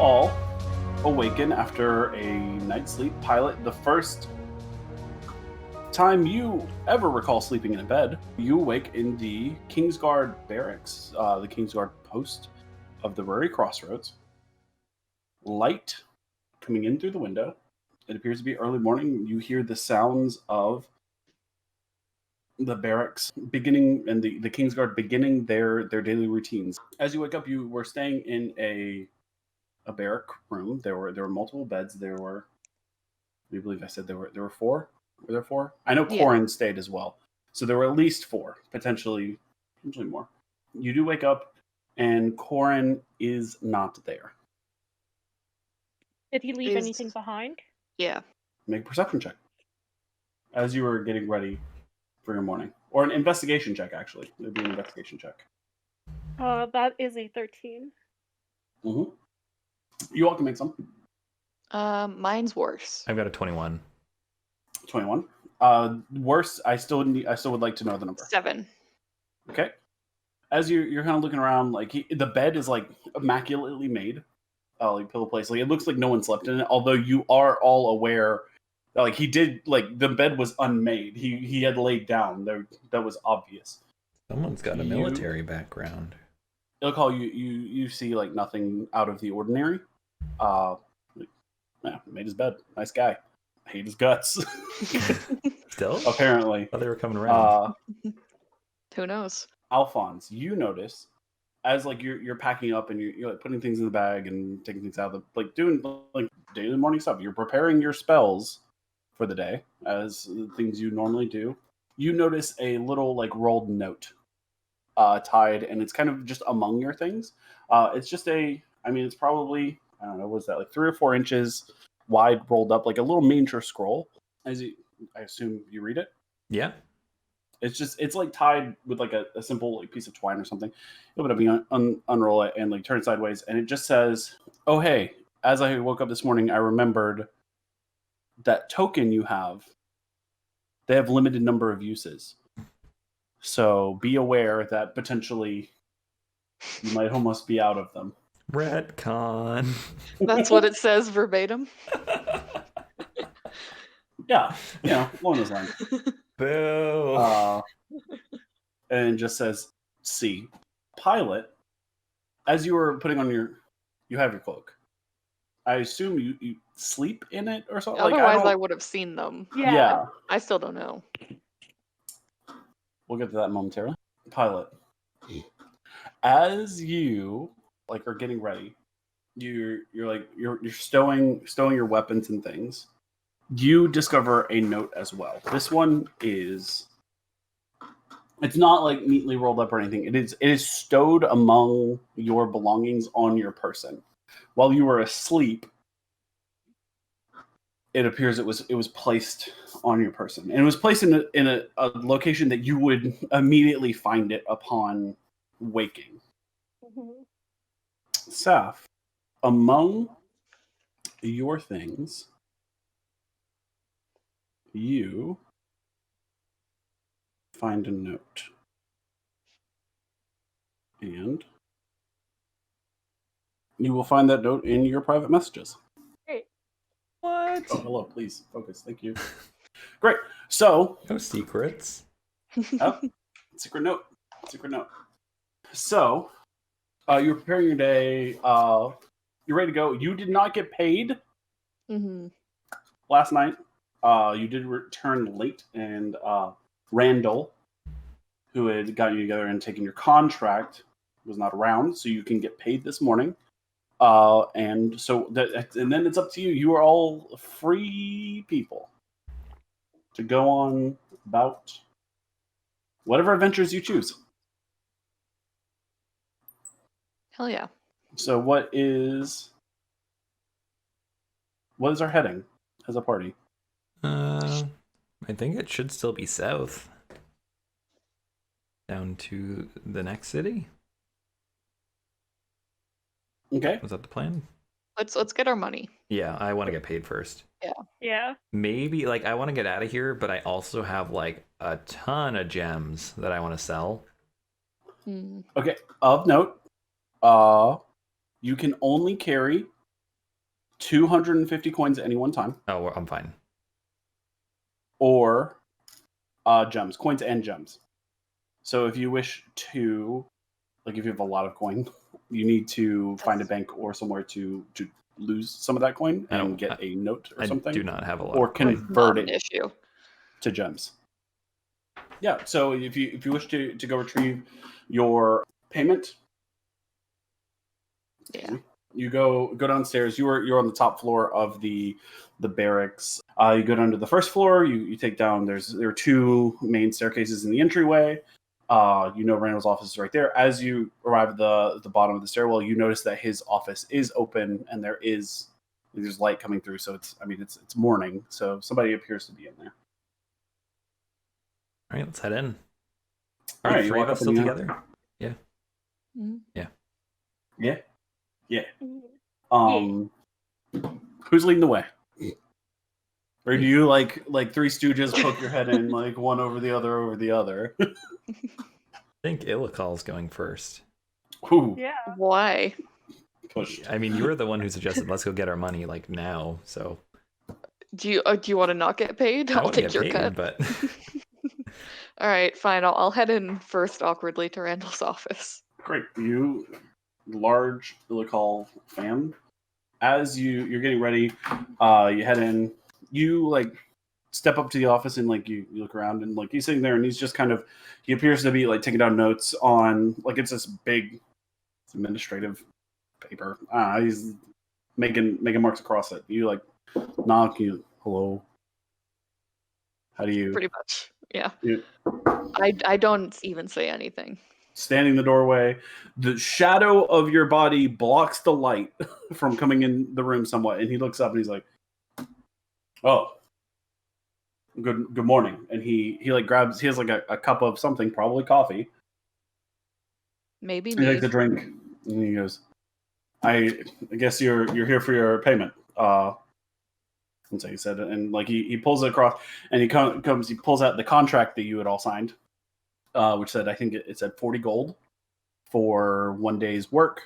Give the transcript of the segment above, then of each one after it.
all awaken after a night's sleep. Pilot, the first time you ever recall sleeping in a bed, you awake in the Kingsguard barracks, the Kingsguard post of the Rurry Crossroads. Light coming in through the window. It appears to be early morning. You hear the sounds of the barracks beginning and the Kingsguard beginning their daily routines. As you wake up, you were staying in a barrack room. There were multiple beds. I believe I said there were four. Were there four? I know Corin stayed as well. So there were at least four, potentially more. You do wake up and Corin is not there. Did he leave anything behind? Yeah. Make a perception check. As you were getting ready for your morning. Or an investigation check, actually. It would be an investigation check. That is a 13. Mm-hmm. You all can make some. Mine's worse. I've got a 21. 21. Worse, I still would like to know the number. 7. Okay. As you're kind of looking around, like the bed is like immaculately made, like pillow place. Like it looks like no one slept in it. Although you are all aware that like he did, like the bed was unmade. He had laid down. That was obvious. Someone's got a military background. Ilikhal, you see like nothing out of the ordinary. Made his bed. Nice guy. Hate his guts. Still? Apparently. Oh, they were coming around. Who knows? Alfonz, you notice as like you're packing up and you're like putting things in the bag and taking things out of the like doing like daily morning stuff. You're preparing your spells for the day as things you normally do. You notice a little like rolled note tied, and it's kind of just among your things. It's just it's probably, I don't know, what's that, like 3 or 4 inches wide, rolled up like a little miniature scroll. I assume you read it. Yeah. It's like tied with like a simple like piece of twine or something. You open it up, you unroll it, and like turn it sideways, and it just says, "Oh hey, as I woke up this morning, I remembered that token you have. They have limited number of uses, so be aware that potentially you might almost be out of them." Retcon. That's what it says verbatim. Yeah, along those lines. Boo. And it just says, "C." Pilot, as you were putting on you have your cloak. I assume you sleep in it or something? Otherwise, I would have seen them. Yeah. I still don't know. We'll get to that momentarily. Pilot, as you like are getting ready, you're stowing your weapons and things. You discover a note as well. This one it's not like neatly rolled up or anything. It is stowed among your belongings on your person. While you were asleep, it appears it was placed on your person. And it was placed in a location that you would immediately find it upon waking. Mm-hmm. Saph, among your things, you find a note. And you will find that note in your private messages. Great. What? Oh, hello, please focus. Thank you. Great. So, No secrets. secret note. So, you're preparing your day. You're ready to go. You did not get paid last night. You did return late, and Randall, who had gotten you together and taken your contract, was not around, so you can get paid this morning. And then it's up to you. You are all free people to go on about whatever adventures you choose. Hell yeah. So what is our heading as a party? I think it should still be south. Down to the next city. Okay. Was that the plan? Let's get our money. Yeah, I want to get paid first. Yeah. Maybe I want to get out of here, but I also have like a ton of gems that I want to sell. Okay. Of note, you can only carry 250 coins at any one time, Oh, I'm fine. or gems, coins and gems. So if you wish to, like, if you have a lot of coin, you need to find a bank or somewhere to lose some of that coin I don't- and get a note or I something, do not have a lot. or of coin. convert Not an it issue. to gems. Yeah. So if you wish to go retrieve your payment, Yeah. you go downstairs. You're on the top floor of the barracks. You go down to the first floor. You take down. There are two main staircases in the entryway. Randall's office is right there. As you arrive at the bottom of the stairwell, you notice that his office is open and there's light coming through. So it's morning. So somebody appears to be in there. All right, let's head in. All Are right, the you three walk of us up still and together? Yeah. Mhm. Yeah. Mhm. Who's leading the way? Or do you like Three Stooges poke your head in like one over the other? I think Ilikhal's going first. Ooh, Yeah. Why? pushed. I mean, you were the one who suggested let's go get our money like now. So Do you want to not get paid? I I'll want to take get your paid, cut. but All right, fine. I'll head in first awkwardly to Randall's office. Great. You, large Ilikhal fan, as you're getting ready, you head in. You like step up to the office and like you look around and like he's sitting there and he's just kind of he appears to be like taking down notes on like it's this big administrative paper. He's making marks across it. You like knock. You hello. How do you? Pretty much. Yeah. You, I don't even say anything. standing in the doorway, the shadow of your body blocks the light from coming in the room somewhat, and he looks up and he's like, "Oh, good morning." And he like grabs, he has like a cup of something, probably coffee. Maybe He me. takes a drink and he goes, I guess you're here for your payment." And so he said, and like he pulls it across, and he pulls out the contract that you had all signed, which said, I think it said 40 gold for 1 day's work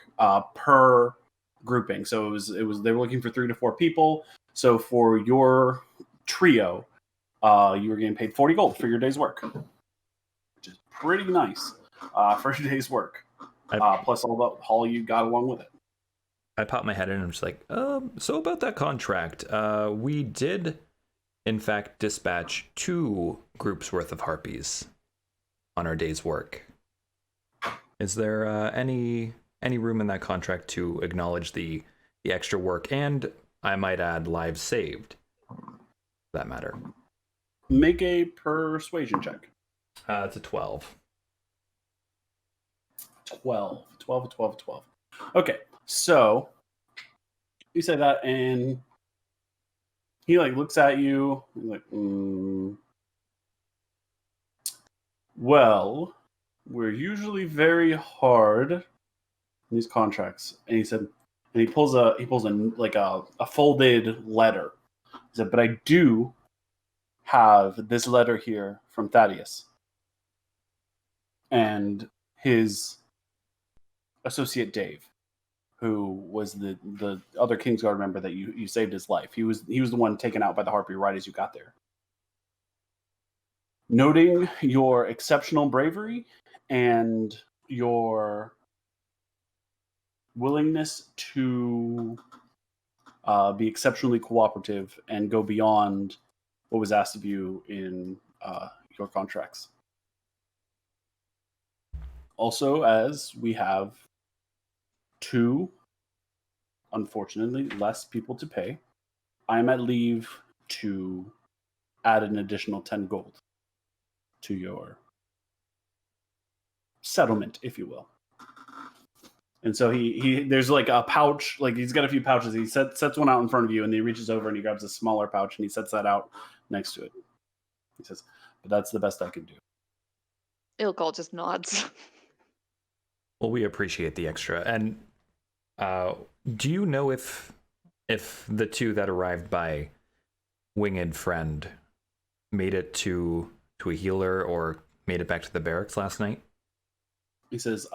per grouping. So it was they were looking for 3 to 4 people. So for your trio, you were getting paid 40 gold for your day's work, which is pretty nice for a day's work. Plus all you got along with it. I pop my head in and I'm just like, so about that contract, we did, in fact, dispatch 2 groups worth of harpies on our day's work. Is there any room in that contract to acknowledge the extra work and, I might add, lives saved, for that matter? Make a persuasion check. It's a 12. 12. Okay, so you say that, and he like looks at you. He's like, "Well, we're usually very hard in these contracts." And he said, and he pulls a like a folded letter. He said, "But I do have this letter here from Thaddeus and his associate Dave, who was the other Kingsguard member that you saved his life. He was the one taken out by the Harpy right as you got there. Noting your exceptional bravery and your willingness to be exceptionally cooperative and go beyond what was asked of you in your contracts. Also, as we have 2, unfortunately, less people to pay, I am at leave to add an additional 10 gold to your settlement, if you will." And so he there's like a pouch, like he's got a few pouches. He sets one out in front of you, and he reaches over and he grabs a smaller pouch and he sets that out next to it. He says, "But that's the best I can do." Ilikhal just nods. Well, we appreciate the extra. And do you know if the 2 that arrived by Winged Friend made it to a healer or made it back to the barracks last night? He says,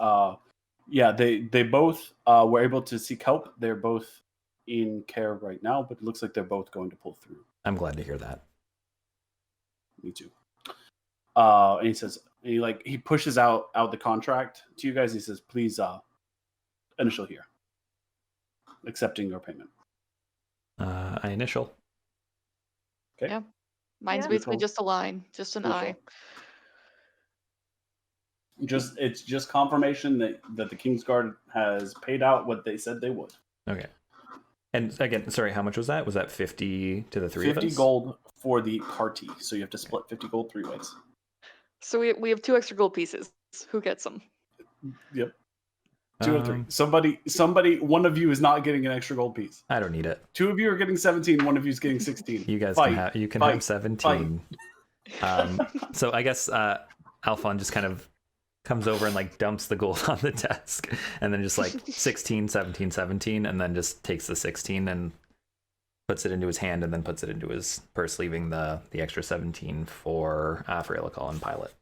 "Yeah, they both were able to seek help. They're both in care right now, but it looks like they're both going to pull through. I'm glad to hear that. Me too. And he says, he pushes out the contract to you guys. He says, please, initial here, accepting your payment. I initial. Okay. Yeah. Mine's basically just a line, just an I. It's just confirmation that the Kingsguard has paid out what they said they would. Okay. And again, sorry, how much was that? Was that 50 to the three of us? 50 gold for the party, so you have to split 50 gold 3 ways. So we have 2 extra gold pieces. Who gets them? Yep. 2 or 3. Somebody, one of you is not getting an extra gold piece. I don't need it. 2 of you are getting 17. One of you is getting 16. You guys Fight. can have 17. So I guess Alfonz just kind of comes over and like dumps the gold on the desk, and then just like 16, 17, 17, and then just takes the 16 and puts it into his hand, and then puts it into his purse, leaving the extra 17 for Ilikhal and Pilot.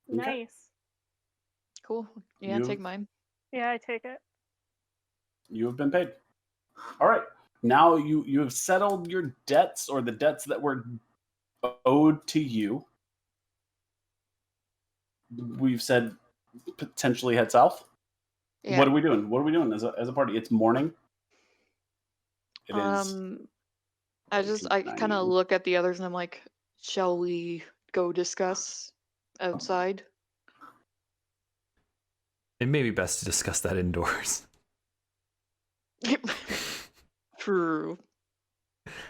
Nice. Cool. Yeah, take mine. Yeah, I take it. You have been paid. All right. Now you have settled your debts, or the debts that were owed to you. We've said potentially head south. Yeah. What are we doing? What are we doing as a party? It's morning. It is. I kind of look at the others and I'm like, shall we go discuss outside? It may be best to discuss that indoors. True.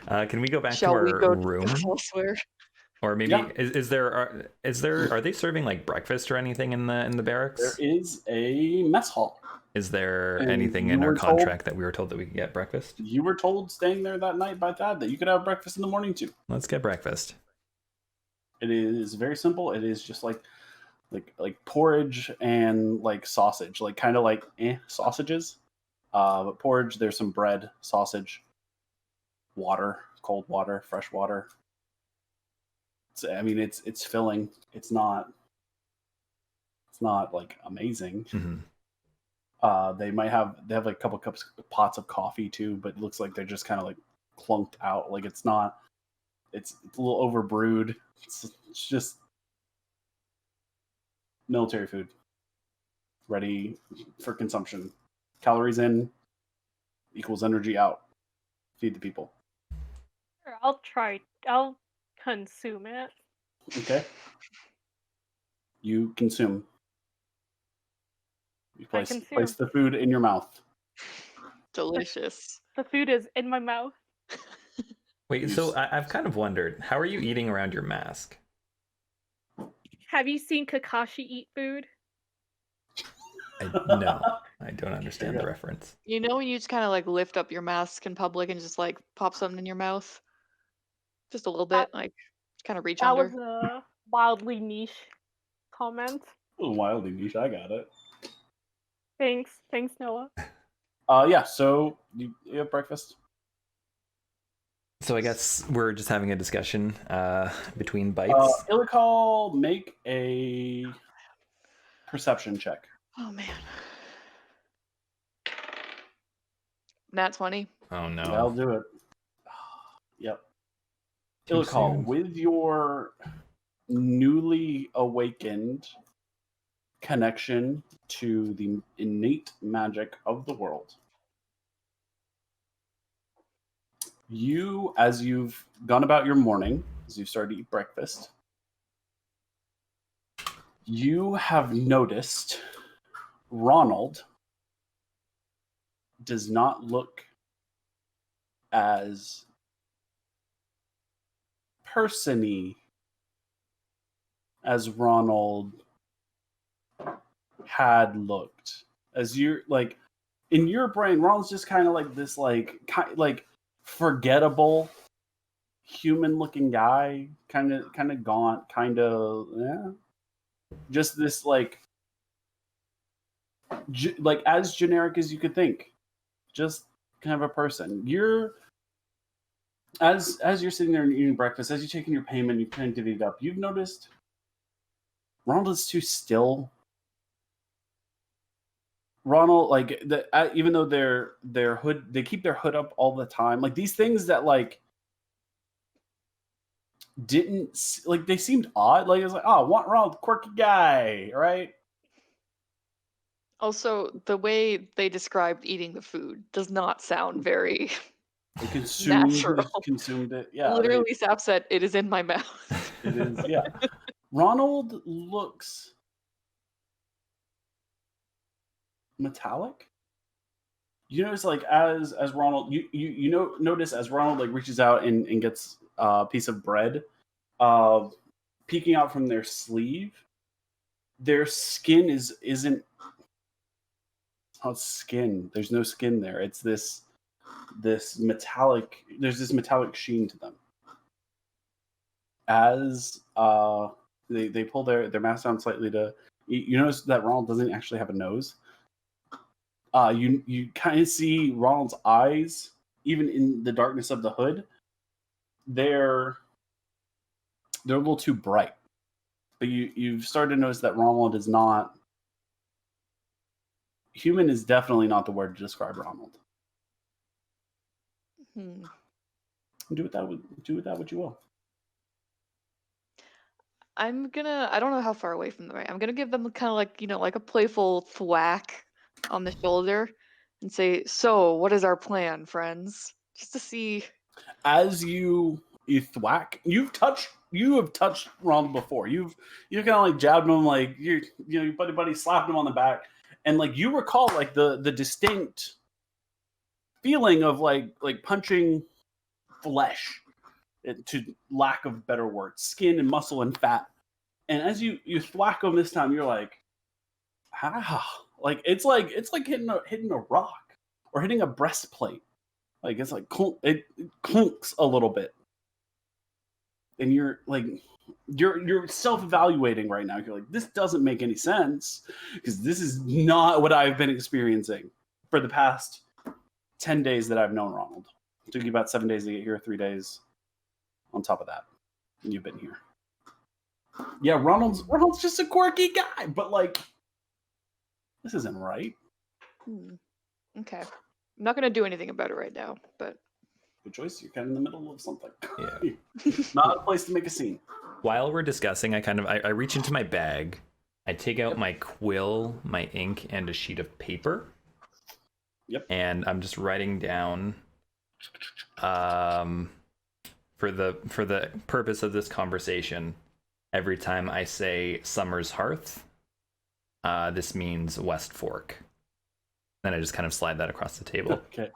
Can we go back Shall to we our go room? elsewhere? Or maybe Yeah. are they serving like breakfast or anything in the barracks? There is a mess hall. Is there And anything you in our were told- contract that we were told that we could get breakfast? You were told staying there that night by Thad that you could have breakfast in the morning too. Let's get breakfast. It is very simple. It is just like porridge and like sausage, like kind of like sausages. But porridge, there's some bread, sausage, water, cold water, fresh water. It's filling. It's not like amazing. Mm-hmm. They have like a couple pots of coffee too, but it looks like they're just kind of like clunked out. Like it's a little overbrewed. It's just military food, ready for consumption. Calories in equals energy out. Feed the people. Sure, I'll consume it. Okay. You consume. You place the food in your mouth. Delicious. The food is in my mouth. Wait, so I've kind of wondered, how are you eating around your mask? Have you seen Kakashi eat food? No, I don't understand the reference. You know when you just kind of like lift up your mask in public and just like pop something in your mouth? Just a little bit, like kind of reach That under. was a wildly niche comment. A little wildly niche. I got it. Thanks, Noah. Yeah. So you have breakfast. So I guess we're just having a discussion between bites. Ilikhal, make a perception check. Oh man. Nat 20. Oh no. I'll do it. Yep. Too Ilikhal, soon. with your newly awakened connection to the innate magic of the world, as you've gone about your morning, as you've started to eat breakfast, you have noticed Ronald does not look as person-y as Ronald had looked. As you're like in your brain, Ronald's just kind of like this like forgettable human-looking guy, kind of gaunt, just this like as generic as you could think, just kind of a person. You're as you're sitting there and eating breakfast, as you're taking your payment, you kind of divvy it up. You've noticed Ronald is too still. Ronald, like even though their hood, they keep their hood up all the time. Like these things that like didn't like they seemed odd. Like it was like, oh, Ronald, quirky guy, right? Also, the way they described eating the food does not sound very They consumed it. Yeah, literally, Sap said, "It is in my mouth." it is. Yeah, Ronald looks metallic. You notice, like as Ronald, notice as Ronald like reaches out and gets a piece of bread, peeking out from their sleeve. Their skin isn't. It's not skin. There's no skin there. It's this metallic. There's this metallic sheen to them. As they pull their mask down slightly to, you notice that Ronald doesn't actually have a nose. You kind of see Ronald's eyes, even in the darkness of the hood. They're a little too bright. But you've started to notice that Ronald is not. Human is definitely not the word to describe Ronald. Do with that what you will. I don't know how far away from them I am. I'm gonna give them kind of like, like a playful thwack on the shoulder and say, "So, what is our plan, friends?" Just to see. As you thwack, you have touched Ronald before. You've kind of like jabbed him, like your buddy slapped him on the back, and like you recall like the distinct feeling of like punching flesh, to lack of better words, skin and muscle and fat. And as you thwack him this time, you're like, like it's like hitting a rock or hitting a breastplate. Like it's like it clunks a little bit, and you're self-evaluating right now. You're like, this doesn't make any sense because this is not what I've been experiencing for the past 10 days that I've known Ronald. It took you about 7 days to get here, 3 days on top of that, and you've been here. Yeah, Ronald's just a quirky guy, but like, this isn't right. Okay. I'm not gonna do anything about it right now, but good choice. You're kind of in the middle of something. Yeah. Not a place to make a scene. While we're discussing, I reach into my bag. I take out my quill, my ink, and a sheet of paper. Yep. And I'm just writing down, for the purpose of this conversation, every time I say Summer's Hearth, this means West Fork. Then I just kind of slide that across the table. Okay.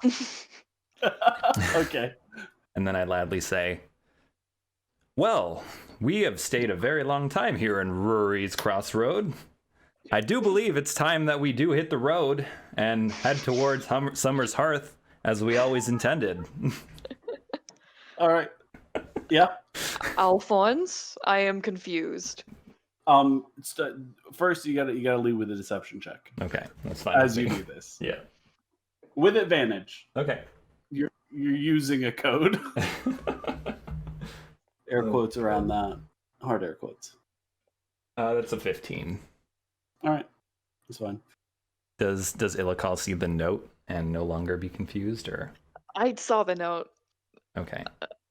Okay. And then I loudly say, "Well, we have stayed a very long time here in Rory's Crossroad. I do believe it's time that we do hit the road and head towards Summer's Hearth, as we always intended." All right. Yeah. Alfonz, I am confused. First you gotta lead with a deception check. Okay, that's fine. As you do this. Yeah. With advantage. Okay. You're using a code. Air quotes around that. Hard air quotes. That's a 15. All right. That's fine. Does Ilikhal see the note and no longer be confused, or? I saw the note. Okay.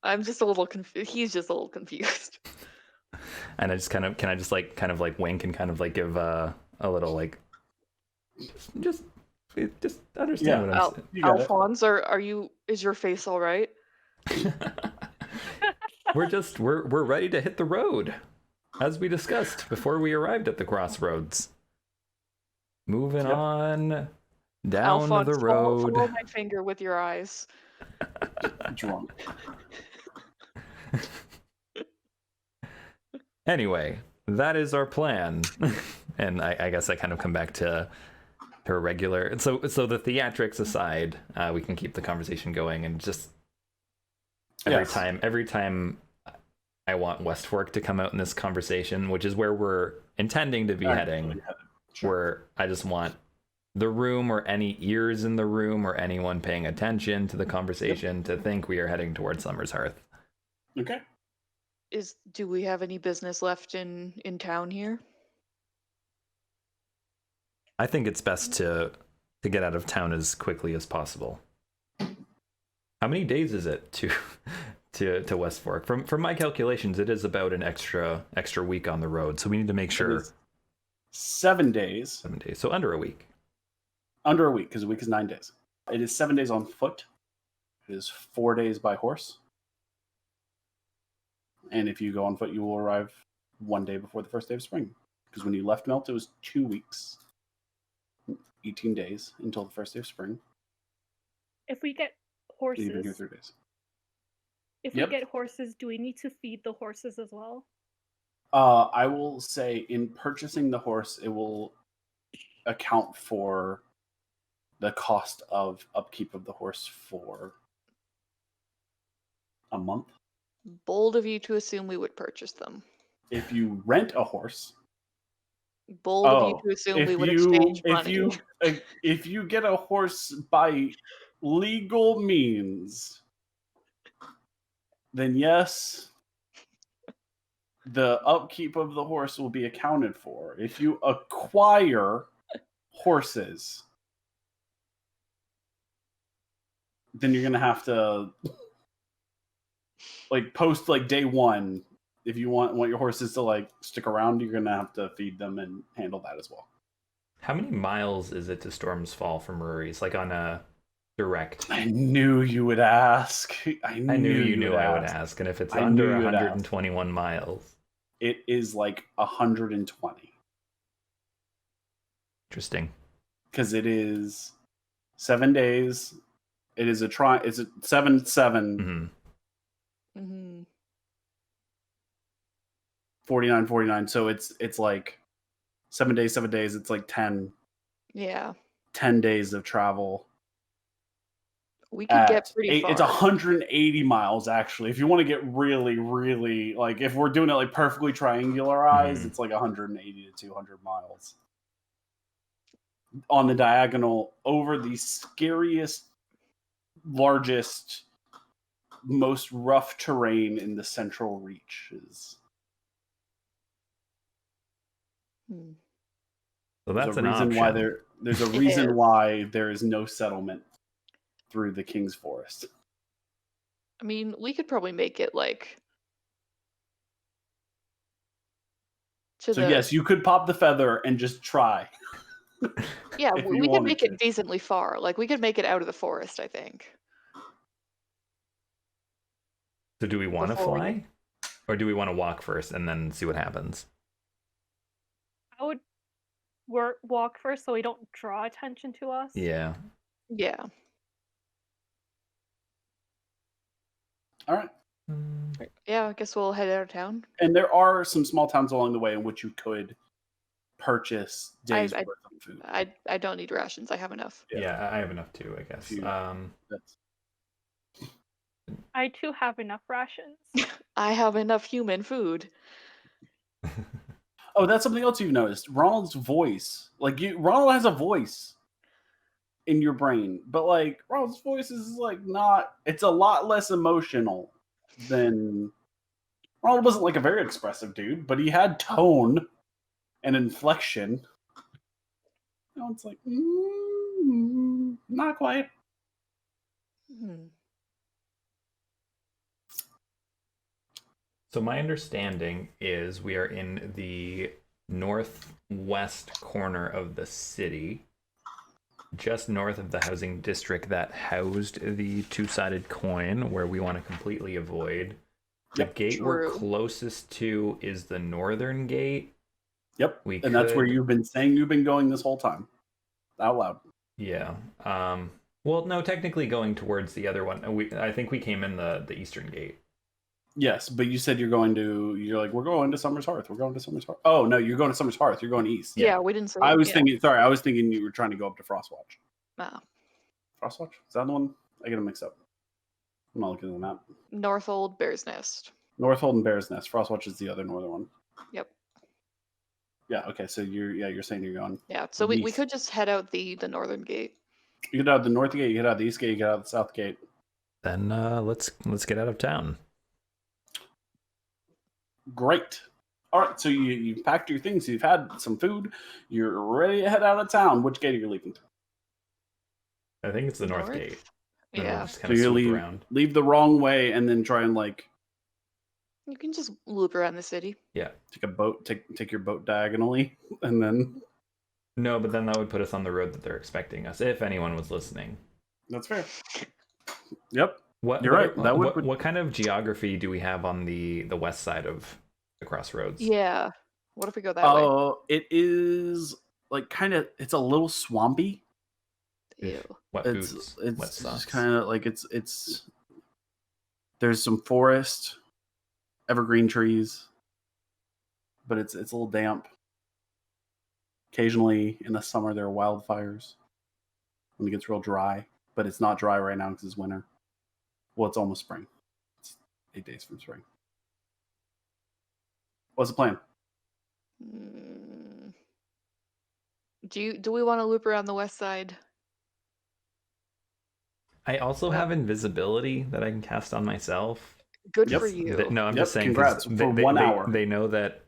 I'm just a little confused. He's just a little confused. And I just kind of wink and kind of like give a little like just understand what I'm saying. Alfonz, is your face all right? We're ready to hit the road, as we discussed before we arrived at the crossroads. Moving on down Alfonz, the road. follow my finger with your eyes. Drunk. Anyway, that is our plan. And I guess I kind of come back to her regular. So the theatrics aside, we can keep the conversation going, and just every time I want West Fork to come out in this conversation, which is where we're intending to be heading, where I just want the room or any ears in the room or anyone paying attention to the conversation to think we are heading towards Summer's Hearth. Okay. Do we have any business left in town here? I think it's best to to get out of town as quickly as possible. How many days is it to West Fork? From my calculations, it is about an extra week on the road. So we need to make sure 7 days. 7 days. So under a week. Under a week, because a week is 9 days. It is 7 days on foot. It is 4 days by horse. And if you go on foot, you will arrive 1 day before the first day of spring. Because when you left Melt, it was 2 weeks, 18 days until the first day of spring. If we get You've been here horses, 3 days. if Yep. we get horses, do we need to feed the horses as well? I will say in purchasing the horse, it will account for the cost of upkeep of the horse for a month. Bold of you to assume we would purchase them. If you rent a horse, Bold of you to assume we would exchange money. if you get a horse by legal means, then yes, the upkeep of the horse will be accounted for. If you acquire horses, then you're gonna have to post day one. If you want your horses to stick around, you're gonna have to feed them and handle that as well. How many miles is it to Storm's Fall from Ruri's? On a direct. I knew you would ask. I knew you knew I would ask. And if it's I under knew you would 121 miles. It is 120. Interesting. Because it is 7 days. It is it's a 7-7. Mm-hmm. 49. So it's 7 days. It's 10. Yeah. 10 days of travel. We could get pretty far. It's 180 miles actually. If you want to get really, really if we're doing it perfectly triangularized, it's 180 to 200 miles on the diagonal over the scariest, largest, most rough terrain in the Central Reaches. So that's an reason option. why there's a reason why there is no settlement through the King's Forest. I mean, we could probably make it yes, you could pop the feather and just try. Yeah, we could make it decently far. We could make it out of the forest, I think. So do we want to fly? Or do we want to walk first and then see what happens? I would walk first so we don't draw attention to us. Yeah. Yeah. All right. Yeah, I guess we'll head out of town. And there are some small towns along the way in which you could purchase days worth of food. I don't need rations. I have enough. Yeah, I have enough too, I guess. I too have enough rations. I have enough human food. Oh, that's something else you've noticed. Ronald's voice. Ronald has a voice in your brain, but Ronald's voice is not, it's a lot less emotional than Ronald wasn't a very expressive dude, but he had tone and inflection. It's not quite. So my understanding is we are in the northwest corner of the city, just north of the housing district that housed the two-sided coin, where we want to completely avoid. The gate we're closest to is the northern gate. Yep, that's where you've been saying you've been going this whole time. Out loud. Yeah. Well, no, technically going towards the other one. I think we came in the eastern gate. Yes, but you said we're going to Summer's Hearth. We're going to Summer's Hearth. Oh, no, you're going to Summer's Hearth. You're going east. Yeah, we didn't say I was thinking you were trying to go up to Frostwatch. Oh. Frostwatch? Is that the one? I get them mixed up. I'm not looking at the map. Northold, Bear's Nest. Northold and Bear's Nest. Frostwatch is the other northern one. Yep. Yeah, okay, so you're saying you're going. Yeah, so we could just head out the northern gate. You get out the north gate, you get out the east gate, you get out the south gate. Then let's get out of town. Great. All right, so you've packed your things, you've had some food, you're ready to head out of town. Which gate are you leaving through? I think it's the north North? gate. And we'll Yeah. just So kind of you swoop leave around. leave the wrong way and then try and like You can just loop around the city. Yeah. take a boat, take your boat diagonally, and then No, but then that would put us on the road that they're expecting us, if anyone was listening. that's fair. Yep. What, You're right. That what, would what kind of geography do we have on the west side of the crossroads? Yeah. What if we go that way? Oh, it is like kind of. It's a little swampy. Ew. Wet It's boots, wet it's socks. just kind of like it's. There's some forest, evergreen trees, but it's a little damp. Occasionally in the summer there are wildfires when it gets real dry, but it's not dry right now because it's winter. Well, it's almost spring. It's 8 days from spring. What's the plan? Mm. Do we want to loop around the west side? I also Well- have invisibility that I can cast on myself. Good Yep. for you. No, I'm Yep, just saying. 'cause congrats, for 1 hour. They know that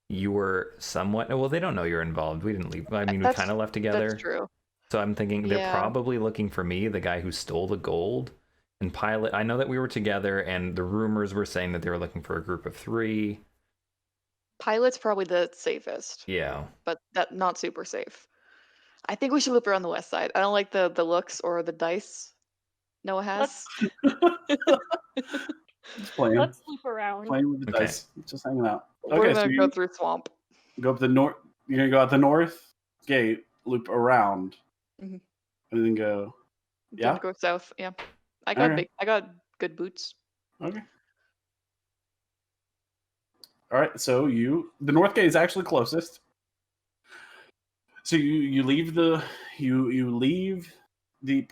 you were somewhat. Well, they don't know you're involved. We didn't leave. I mean, we That's- kind of left together. That's true. So I'm thinking they're Yeah. probably looking for me, the guy who stole the gold. And Pilot, I know that we were together, and the rumors were saying that they were looking for a group of 3. Pilot's probably the safest, Yeah. but that not super safe. I think we should loop around the west side. I don't like the looks or the dice Noah has. Just playing. Let's loop around. Playing with the Okay. dice. Just hanging out. We're Okay, gonna so go you through swamp. go up the north. You're gonna go out the north gate, loop around, Mhm. and then go. Yeah? Go south. Yeah. I got Okay. I got good boots. Okay. All right. So the north gate is actually closest. So you leave you leave the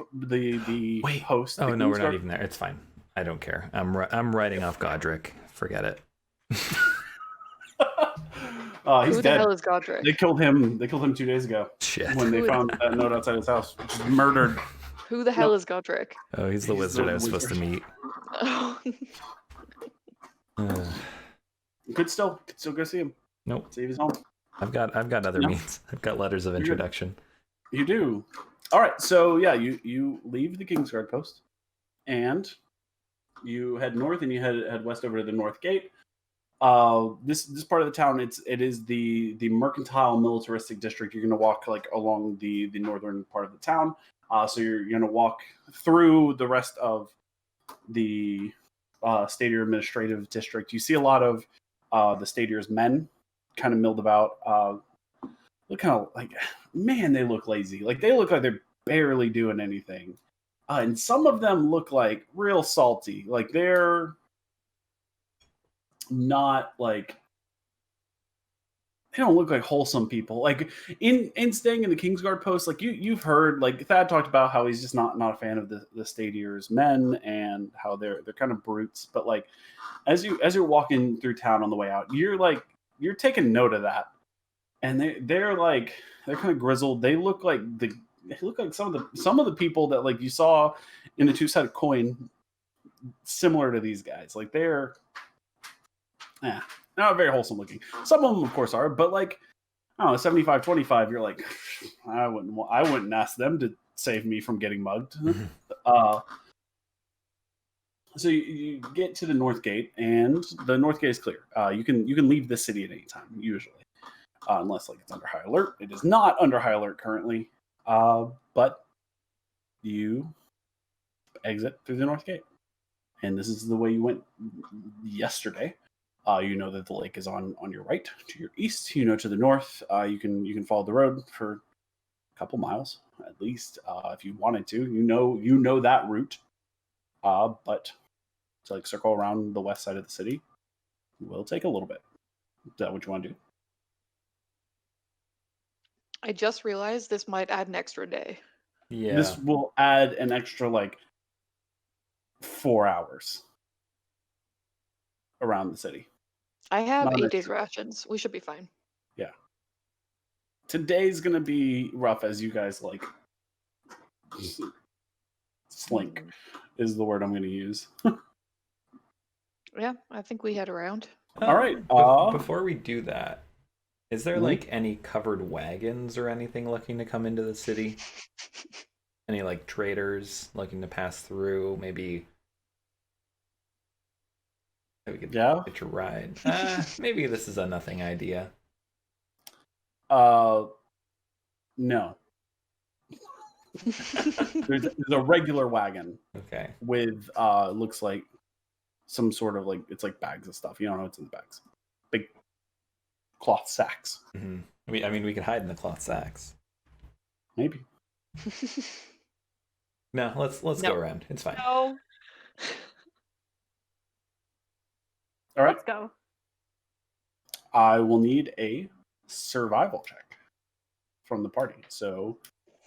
Wait. post. Oh the no, we're Kingsguard- not even there. It's fine. I don't care. I'm writing off Godric. Forget it. He's Who the dead. hell is Godric? They killed him. They killed him 2 days ago Shit. when they Who- found that note outside his house. Just murdered. Who the hell is Godric? Oh, he's the He's wizard the I was supposed to wizard. meet. Could still go see him. Nope. See if he's home. I've got other No. means. I've got letters of You're good. introduction. You do. All right. So yeah, you leave the Kingsguard post, and you head north, and you head west over to the north gate. This part of the town, it is the mercantile militaristic district. You're going to walk like along the northern part of the town. So you're going to walk through the rest of the Stadia administrative district. You see a lot of the Stadia's men kind of milled about. Look kind of like, man, they look lazy. Like they look like they're barely doing anything. And some of them look like real salty. Like they're not like, they don't look like wholesome people. Like in staying in the Kingsguard post, like you've heard, like Thad talked about how he's just not a fan of the Stadia's men and how they're kind of brutes. But like as you're walking through town on the way out, you're taking note of that. And they're kind of grizzled. They look like some of the people that like you saw in the 2-sided coin, similar to these guys. Like they're not very wholesome looking. Some of them, of course, are, but like I don't know, 75-25. You're like, I wouldn't ask them to save me from getting mugged. So you get to the north gate, and the north gate is clear. You can leave the city at any time, usually. Unless like it's under high alert. It is not under high alert currently, but you exit through the north gate, and this is the way you went yesterday. You know that the lake is on your right, to your east. You know, to the north. You can follow the road for a couple miles at least if you wanted to. You know that route, but to like circle around the west side of the city will take a little bit. Is that what you want to do? I just realized this might add an extra day. Yeah. This will add an extra like 4 hours around the city. I have Not 8 an days rations. We should be fine. Today's gonna be rough as you guys like slink is the word I'm gonna use. Yeah, I think we head around. All right. Before we do that, is there Mhm. like any covered wagons or anything looking to come into the city? Any like traders looking to pass through? Maybe we could get a ride. Maybe this is a nothing idea. No. There's a regular wagon Okay. with looks like some sort of like it's like bags of stuff. You don't know what's in the bags. Big cloth sacks. Mm-hmm. I mean, we could hide in the cloth sacks. Maybe. No, let's go around. It's fine. No. All right. Let's go. I will need a survival check from the party. So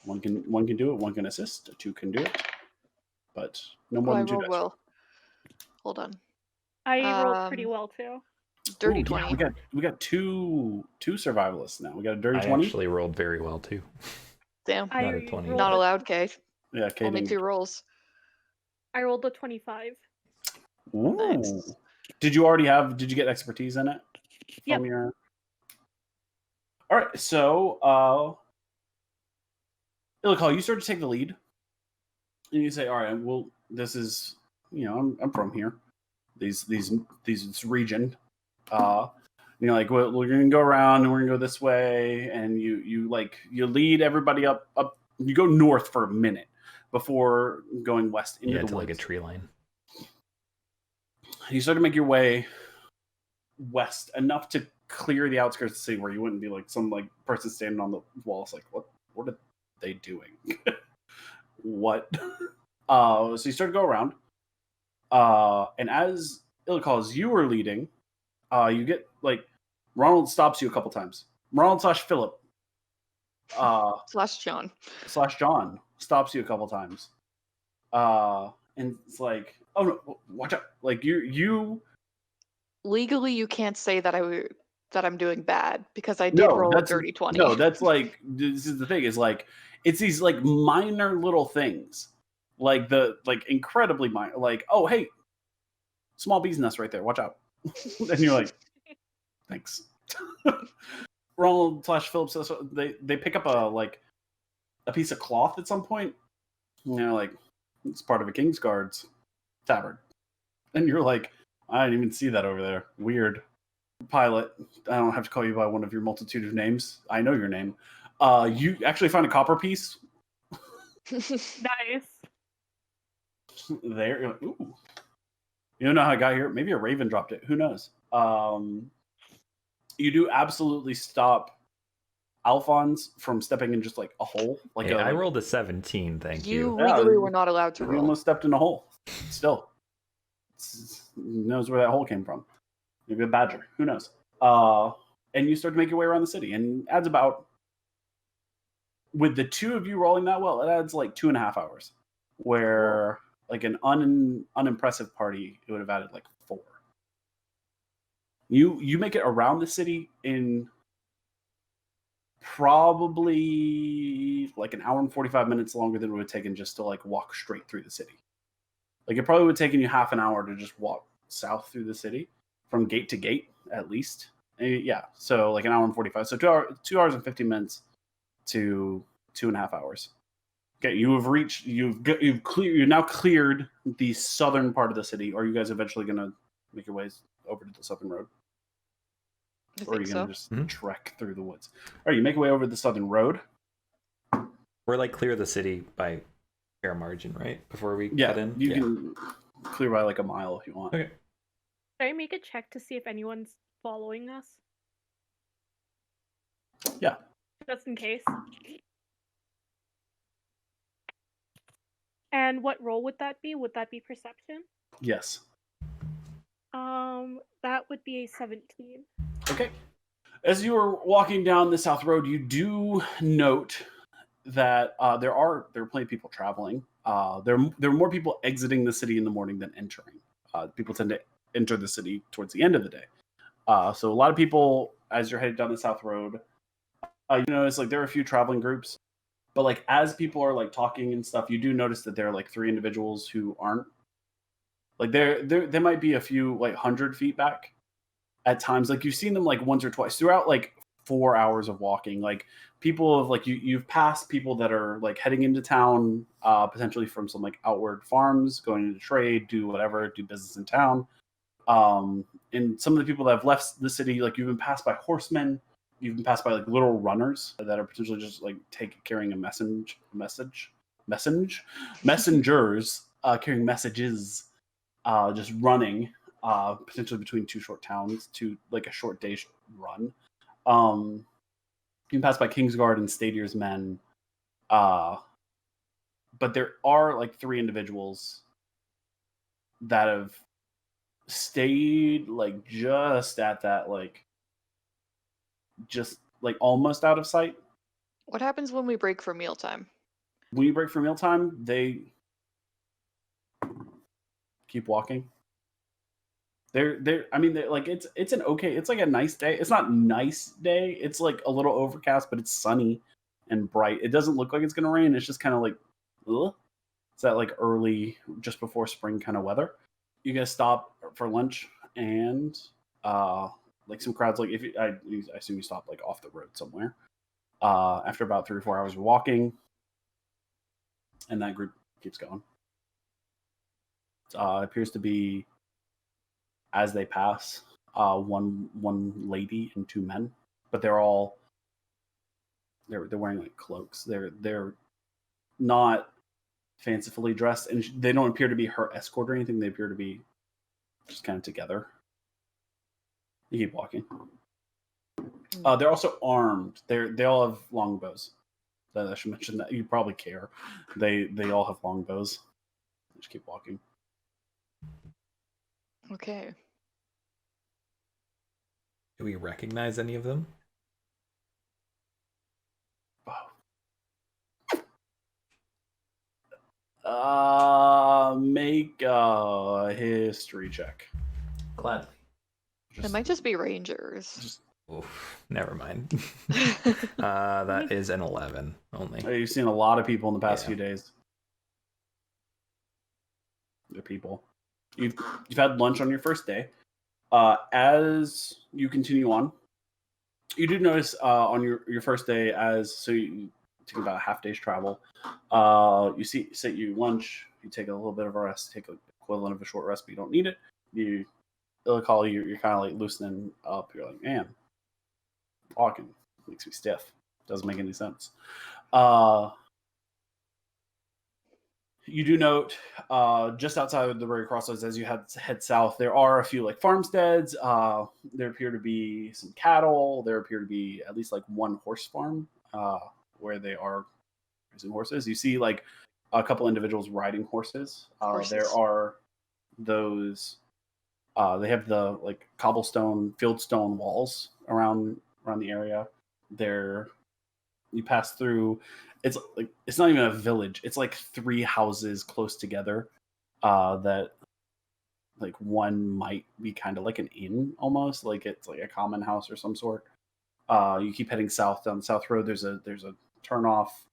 one can do it, one can assist, two can do it. But no more I than two rolled dice. well. Hold on. I rolled pretty well too. Dirty Ooh, 20. Yeah, we got two survivalists now. We got a dirty I 20. actually rolled very well too. Damn. I Not a 20. rolled Not a- allowed, Kay. Yeah, Kate. Only 2 rolls. I rolled a 25. Ooh. Nice. Did you get expertise in it? Yep. From your... All right, so Ilikhal, you start to take the lead. And you say, all right, well, this is, I'm from here. These this region. You're like, well, we're gonna go around and we're gonna go this way, and you lead everybody up. You go north for a minute before going west into the to woods. like a tree line. You start to make your way west enough to clear the outskirts of the city, where you wouldn't be like some like person standing on the wall. It's like, what are they doing? What? So you start to go around, and as Ilikhal, as you were leading, you get like Ronald stops you a couple times. Ronald / Philip / John. / John stops you a couple times, and it's like, oh no, watch out! Like you Legally, you can't say that I'm doing bad because I did roll a dirty 20. No, that's like, this is the thing, is like, it's these like minor little things, like incredibly minor, like, oh hey, small bee's nest right there, watch out. And you're like, thanks. Ronald / Philip says they pick up a piece of cloth at some point, and they're like, it's part of a Kingsguard's tabard. And you're like, I didn't even see that over there. Weird. Pilot, I don't have to call you by one of your multitude of names. I know your name. You actually find a copper piece Nice. there. You're like, ooh. You don't know how I got here. Maybe a raven dropped it. Who knows? You do absolutely stop Alfonz from stepping in just like a hole. Like I rolled a 17. Thank you. You legally were not allowed to You roll. almost stepped in a hole. Still, knows where that hole came from. Maybe a badger. Who knows? And you start to make your way around the city, and adds about, with the two of you rolling that well, it adds like 2.5 hours. Where like an unimpressive party, it would have added like 4. You make it around the city in probably like an hour and 45 minutes longer than it would have taken just to like walk straight through the city. Like it probably would have taken you half an hour to just walk south through the city from gate to gate at least. Yeah, so like an hour and 45. So 2 hours and 50 minutes to 2.5 hours. Okay, you've now cleared the southern part of the city. Are you guys eventually gonna make your ways over to the southern road? Or are you gonna just trek through the woods? All right, you make your way over the southern road. We're like clear the city by fair margin, right? Before we cut in? You can clear by like a mile if you want. Okay. Should I make a check to see if anyone's following us? Yeah. Just in case. And what role would that be? Would that be perception? Yes. That would be a 17. Okay. As you are walking down the south road, you do note that there are plenty of people traveling. There are more people exiting the city in the morning than entering. People tend to enter the city towards the end of the day. So a lot of people, as you're headed down the south road, you notice like there are a few traveling groups, but like as people are like talking and stuff, you do notice that there are like 3 individuals who aren't. Like there might be a few like 100 feet back at times. Like you've seen them like once or twice throughout like 4 hours of walking. Like people of like you've passed people that are like heading into town, potentially from some like outward farms, going into trade, do business in town. And some of the people that have left the city, like you've been passed by horsemen, you've been passed by like little runners that are potentially just like carrying a messengers carrying messages, just running, potentially between two short towns to like a short day's run. You can pass by Kingsguard and Stadier's men, but there are like 3 individuals that have stayed like just at that just like almost out of sight. What happens when we break for mealtime? When you break for mealtime, they keep walking. I mean, like it's an okay. It's like a nice day. It's not nice day. It's like a little overcast, but it's sunny and bright. It doesn't look like it's gonna rain. It's just kind of like, ugh. It's that like early, just before spring kind of weather. You guys stop for lunch and like some crowds. Like I assume you stop like off the road somewhere. After about 3 or 4 hours of walking, and that group keeps going. It appears to be, as they pass, one lady and 2 men, but they're wearing like cloaks. They're not fancifully dressed, and they don't appear to be her escort or anything. They appear to be just kind of together. You keep walking. They're also armed. They all have longbows. I should mention that. You probably care. They all have longbows. Just keep walking. Okay. Do we recognize any of them? Make a history check. Gladly. It might just be rangers. Oof, never mind. That is an 11 only. You've seen a lot of people in the past few days. They're people. You've had lunch on your first day. As you continue on, you do notice on your first day, you take about a half day's travel. You set you lunch. You take a little bit of a rest. Take an equivalent of a short rest, but you don't need it. Ilikhal, you're kind of like loosening up. You're like, man, walking makes me stiff. Doesn't make any sense. You do note, just outside of the very crossroads, as you head south, there are a few like farmsteads. There appear to be some cattle. There appear to be at least like one horse farm where they are raising horses. You see like a couple individuals riding horses. There are those. They have the like cobblestone, fieldstone walls around the area. You pass through. It's not even a village. It's like 3 houses close together. That like one might be kind of like an inn almost. Like it's like a common house or some sort. You keep heading south down the South Road. There's a turn off.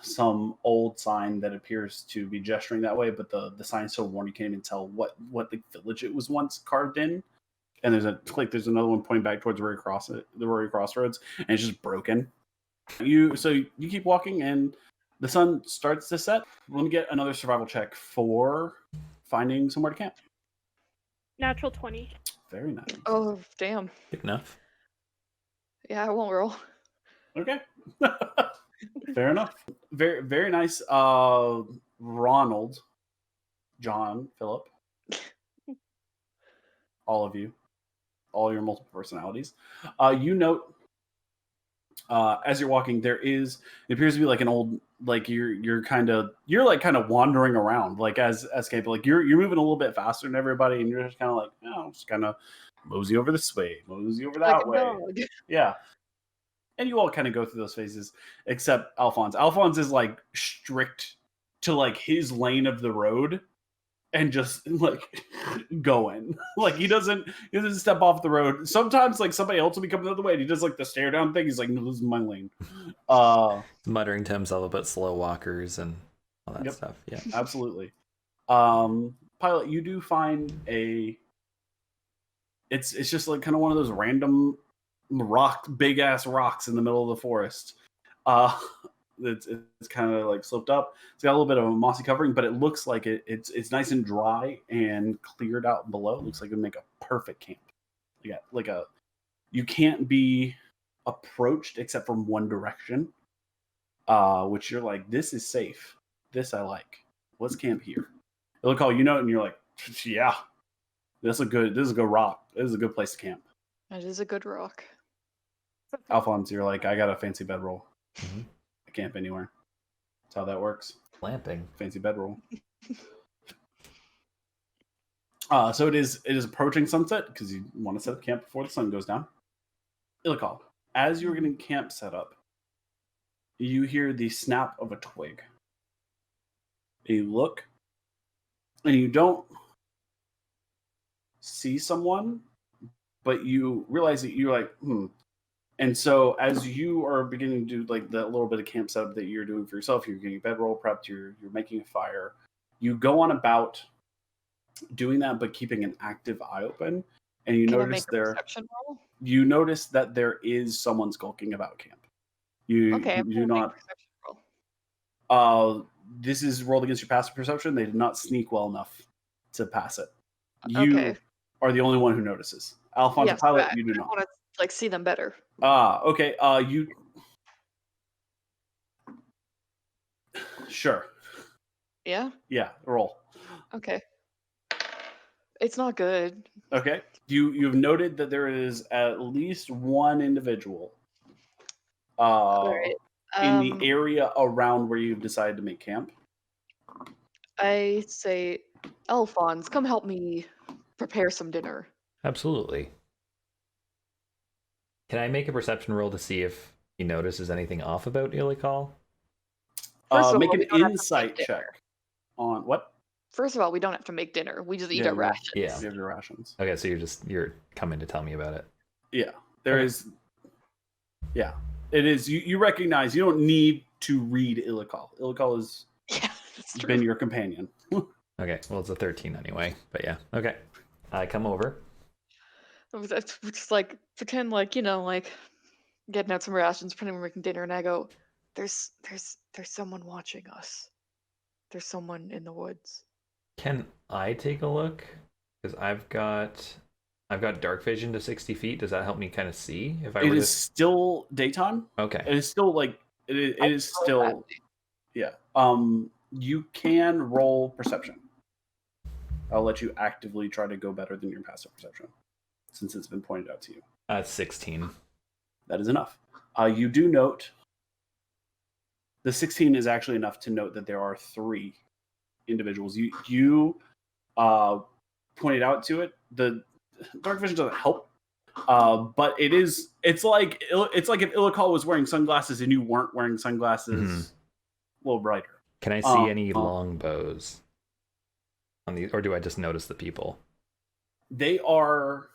Some old sign that appears to be gesturing that way, but the sign's so worn you can't even tell what the village it was once carved in. And there's another one pointing back towards the Rory Crossroads, and it's just broken. You keep walking, and the sun starts to set. Let me get another survival check for finding somewhere to camp. Natural 20. Very nice. Oh, damn. Good enough. Yeah, I won't roll. Okay. Fair enough. Very, very nice. Ronald, John, Philip, all of you, all your multiple personalities. You note as you're walking, it appears to be like an old, like you're kind of wandering around, like as camp, like you're moving a little bit faster than everybody, and you're just kind of like, just kind of mosey over this way, mosey over that way. Dog. Yeah. And you all kind of go through those phases, except Alfonz. Alfonz is like strict to like his lane of the road and just like going. Like he doesn't step off the road. Sometimes like somebody else will be coming the other way and he does like the stare down thing. He's like, no, this is my lane. Muttering to himself about slow walkers and all that stuff. Yeah. Absolutely. Pilot, you do find it's just like kind of one of those random big ass rocks in the middle of the forest. It's kind of like sloped up. It's got a little bit of a mossy covering, but it looks like it's nice and dry and cleared out below. It looks like it would make a perfect camp. You can't be approached except from one direction, which you're like, this is safe. This I like. Let's camp here. Ilikhal, you know it, and you're like, yeah, this is a good rock. This is a good place to camp. That is a good rock. Alfonz, you're like, I got a fancy bedroll. Mm-hmm. I camp anywhere. That's how that works. Lamping. Fancy bedroll. So it is approaching sunset because you want to set up camp before the sun goes down. Ilikhal, as you're getting camp set up, you hear the snap of a twig. You look, and you don't see someone, but you realize that you're like, And so as you are beginning to do like that little bit of camp setup that you're doing for yourself, you're getting bedroll prepped, you're making a fire. You go on about doing that, but keeping an active eye open, and you notice you notice that there is someone skulking about camp. You do not. This is rolled against your passive perception. They did not sneak well enough to pass it. You are the only one who notices. Alfonz, the pilot, you do not. I want to see them better. Okay. You. Sure. Yeah. Yeah. Roll. Okay. It's not good. Okay. You've noted that there is at least one individual. Right. In the area around where you've decided to make camp. I say, Alfonz, come help me prepare some dinner. Absolutely. Can I make a perception roll to see if he notices anything off about Ilikhal? Make an insight check on what? First of all, we don't have to make dinner. We just eat our rations. Yeah. You have your rations. Okay, so you're coming to tell me about it. Yeah. There is. Yeah. It is. You recognize. You don't need to read Ilikhal. Ilikhal has been your companion. Okay. Well, it's a 13 anyway. But yeah. Okay. I come over. Just like pretend like getting out some rations, pretending we're making dinner, and I go, "There's someone watching us. There's someone in the woods." Can I take a look? Because I've got dark vision to 60 feet. Does that help me kind of see if I? It is still daytime. Okay. It is still like it is still. Yeah. You can roll perception. I'll let you actively try to go better than your passive perception, since it's been pointed out to you. 16. That is enough. You do note the 16 is actually enough to note that there are 3 individuals. You pointed out to it. The dark vision doesn't help, but it's like if Ilikhal was wearing sunglasses and you weren't wearing sunglasses, a little brighter. Can I see any long bows on these, or do I just notice the people? They are.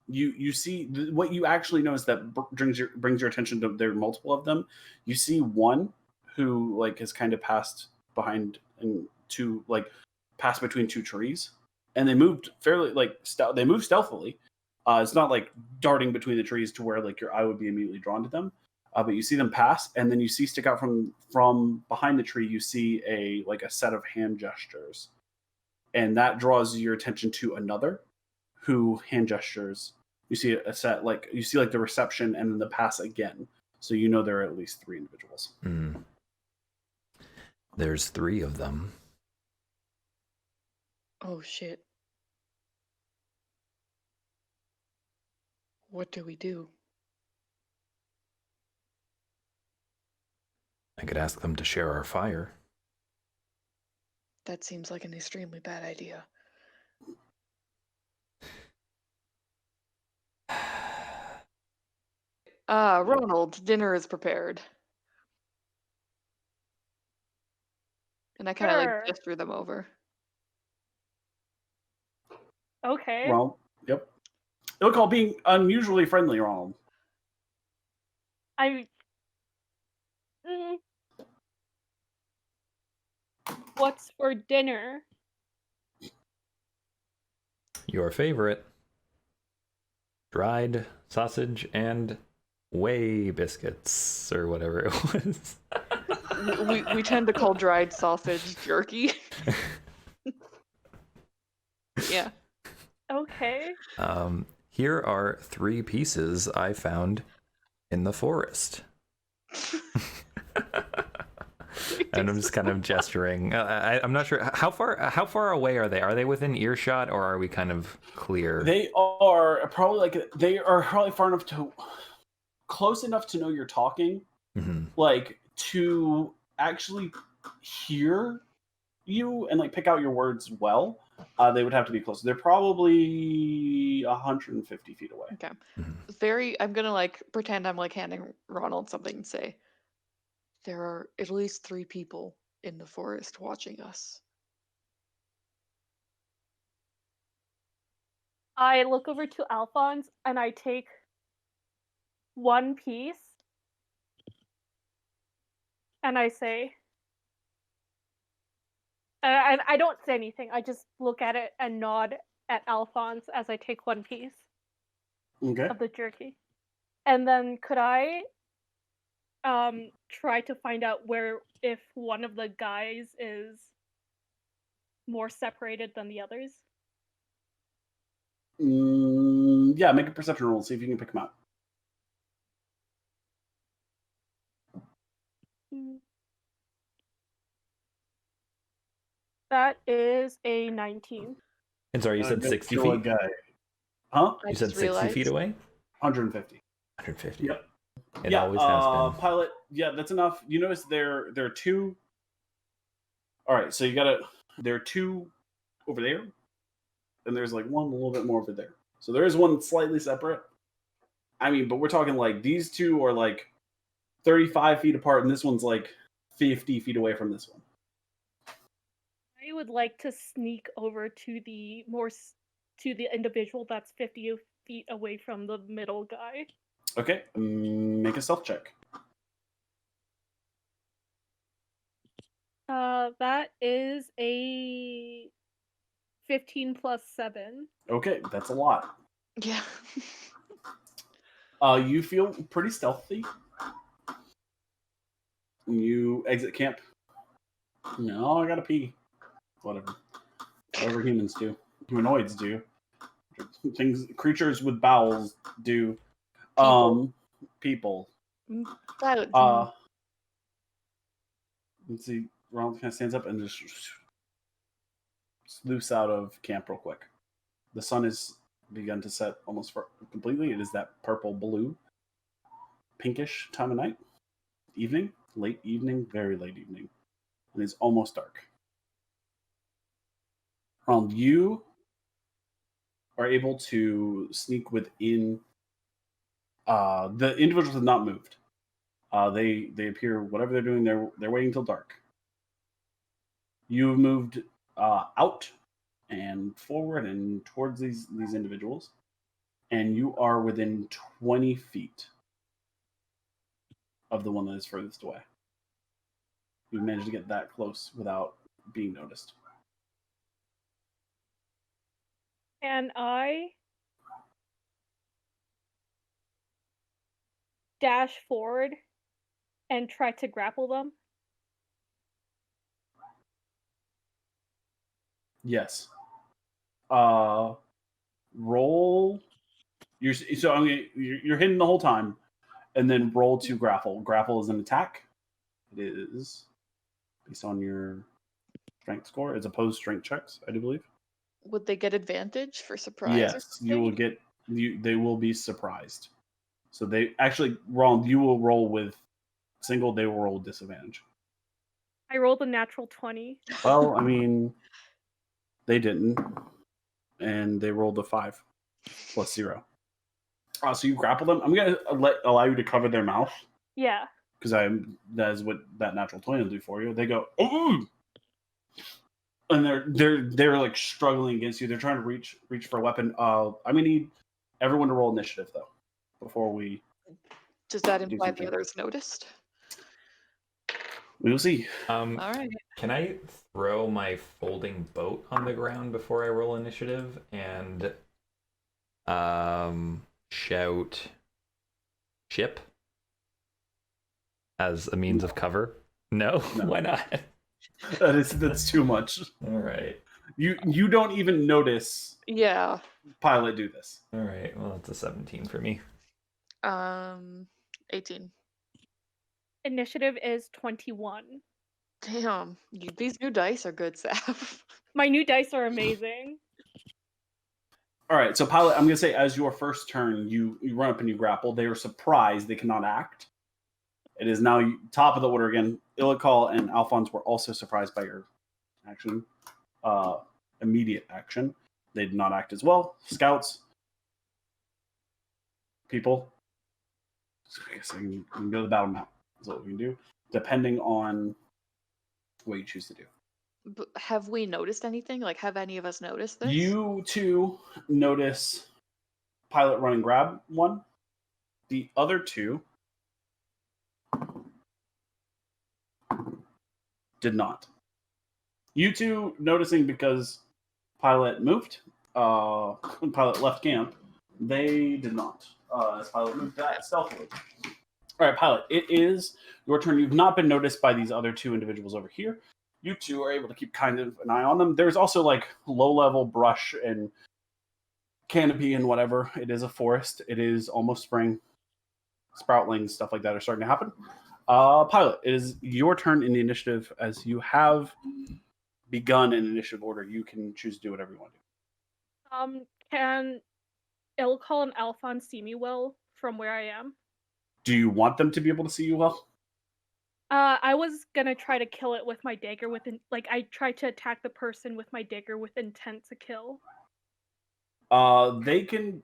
You see what you actually notice that brings your attention to. There are multiple of them. You see one who has kind of passed behind and passed between 2 trees, and they moved fairly they moved stealthily. It's not like darting between the trees to where your eye would be immediately drawn to them. But you see them pass, and then you see stick out from behind the tree. You see a set of hand gestures, and that draws your attention to another who hand gestures. You see a set you see the reception and then the pass again. So you know there are at least 3 individuals. There's 3 of them. Oh shit. What do we do? I could ask them to share our fire. That seems like an extremely bad idea. Ronald, dinner is prepared. And I kind of gesture them over. Okay. Ronald, yep. Ilikhal being unusually friendly, Ronald. What's for dinner? Your favorite. dried sausage and whey biscuits or whatever it was. We tend to call dried sausage jerky. Yeah. Okay. Here are 3 pieces I found in the forest. And I'm just kind of gesturing. I'm not sure how far away are they? Are they within earshot, or are we kind of clear? They are probably far enough close enough to know you're talking, like to actually hear you and like pick out your words well. They would have to be close. They're probably 150 feet away. Okay. I'm gonna like pretend I'm like handing Ronald something and say, there are at least 3 people in the forest watching us. I look over to Alfonz and I take one piece and I say, and I don't say anything. I just look at it and nod at Alfonz as I take one piece of the jerky. And then could I try to find out if one of the guys is more separated than the others? Yeah, make a perception roll. See if you can pick them out. That is a 19. And sorry, you said 60 feet? Guy. Huh? You said 60 feet away? 150. 150. Yep. It always has been. Pilot, yeah, that's enough. You notice there are 2. All right, so there are 2 over there, and there's like one a little bit more over there. So there is one slightly separate. I mean, but we're talking like these 2 are like 35 feet apart, and this one's like 50 feet away from this one. I would like to sneak over to the individual that's 50 feet away from the middle guy. Okay, make a stealth check. That is a 15 plus 7. Okay, that's a lot. Yeah. You feel pretty stealthy. You exit camp. No, I gotta pee. Whatever humans do. Humanoids do. Creatures with bowels do. People. That, Let's see. Ronald kind of stands up and just sleuths out of camp real quick. The sun has begun to set almost completely. It is that purple blue, pinkish time of night. Evening, late evening, very late evening. And it's almost dark. You are able to sneak within. The individuals have not moved. They appear, whatever they're doing, they're waiting till dark. You've moved out and forward and towards these individuals, and you are within 20 feet of the one that is furthest away. You've managed to get that close without being noticed. And I dash forward and try to grapple them. Yes. Roll. You're hidden the whole time, and then roll to grapple. Grapple is an attack. It is based on your strength score. It's opposed strength checks, I do believe. would they get advantage for surprise? Yes, you will get. They will be surprised. So they actually, Ron, you will roll with single. They will roll with disadvantage. I rolled a natural 20. Well, I mean, they didn't, and they rolled a 5 plus 0. So you grapple them. I'm gonna allow you to cover their mouth. Yeah. Because that is what that natural 20 will do for you. They go, ooh, and they're like struggling against you. They're trying to reach for a weapon. I'm gonna need everyone to roll initiative though before we. Does that imply the others noticed? We will see. All right. Can I throw my folding boat on the ground before I roll initiative and shout ship as a means of cover? No? Why not? That's too much. All right. You don't even notice Yeah. Pilot do this. All right. Well, that's a 17 for me. 18. Initiative is 21. Damn, these new dice are good, Saph. My new dice are amazing. All right, so Pilot, I'm going to say as your first turn, you run up and you grapple. They are surprised they cannot act. It is now top of the order again. Ilikhal and Alfonz were also surprised by your action, immediate action. They did not act as well. Scouts, people. I guess I can go to the battle map. That's what we can do, depending on what you choose to do. But have we noticed anything? Like, have any of us noticed this? You two notice Pilot run and grab one. The other two did not. You two noticing because Pilot moved, Pilot left camp. They did not. As Pilot moved that stealthily. All right, Pilot, it is your turn. You've not been noticed by these other two individuals over here. You two are able to keep kind of an eye on them. There's also like low-level brush and canopy and whatever. It is a forest. It is almost spring. Sproutlings, stuff like that are starting to happen. Pilot, it is your turn in the initiative. As you have begun an initiative order, you can choose to do whatever you want to do. Can Ilikhal and Alfonz see me well from where I am? Do you want them to be able to see you well? I was gonna try to kill it with my dagger. I tried to attack the person with my dagger with intent to kill. They can.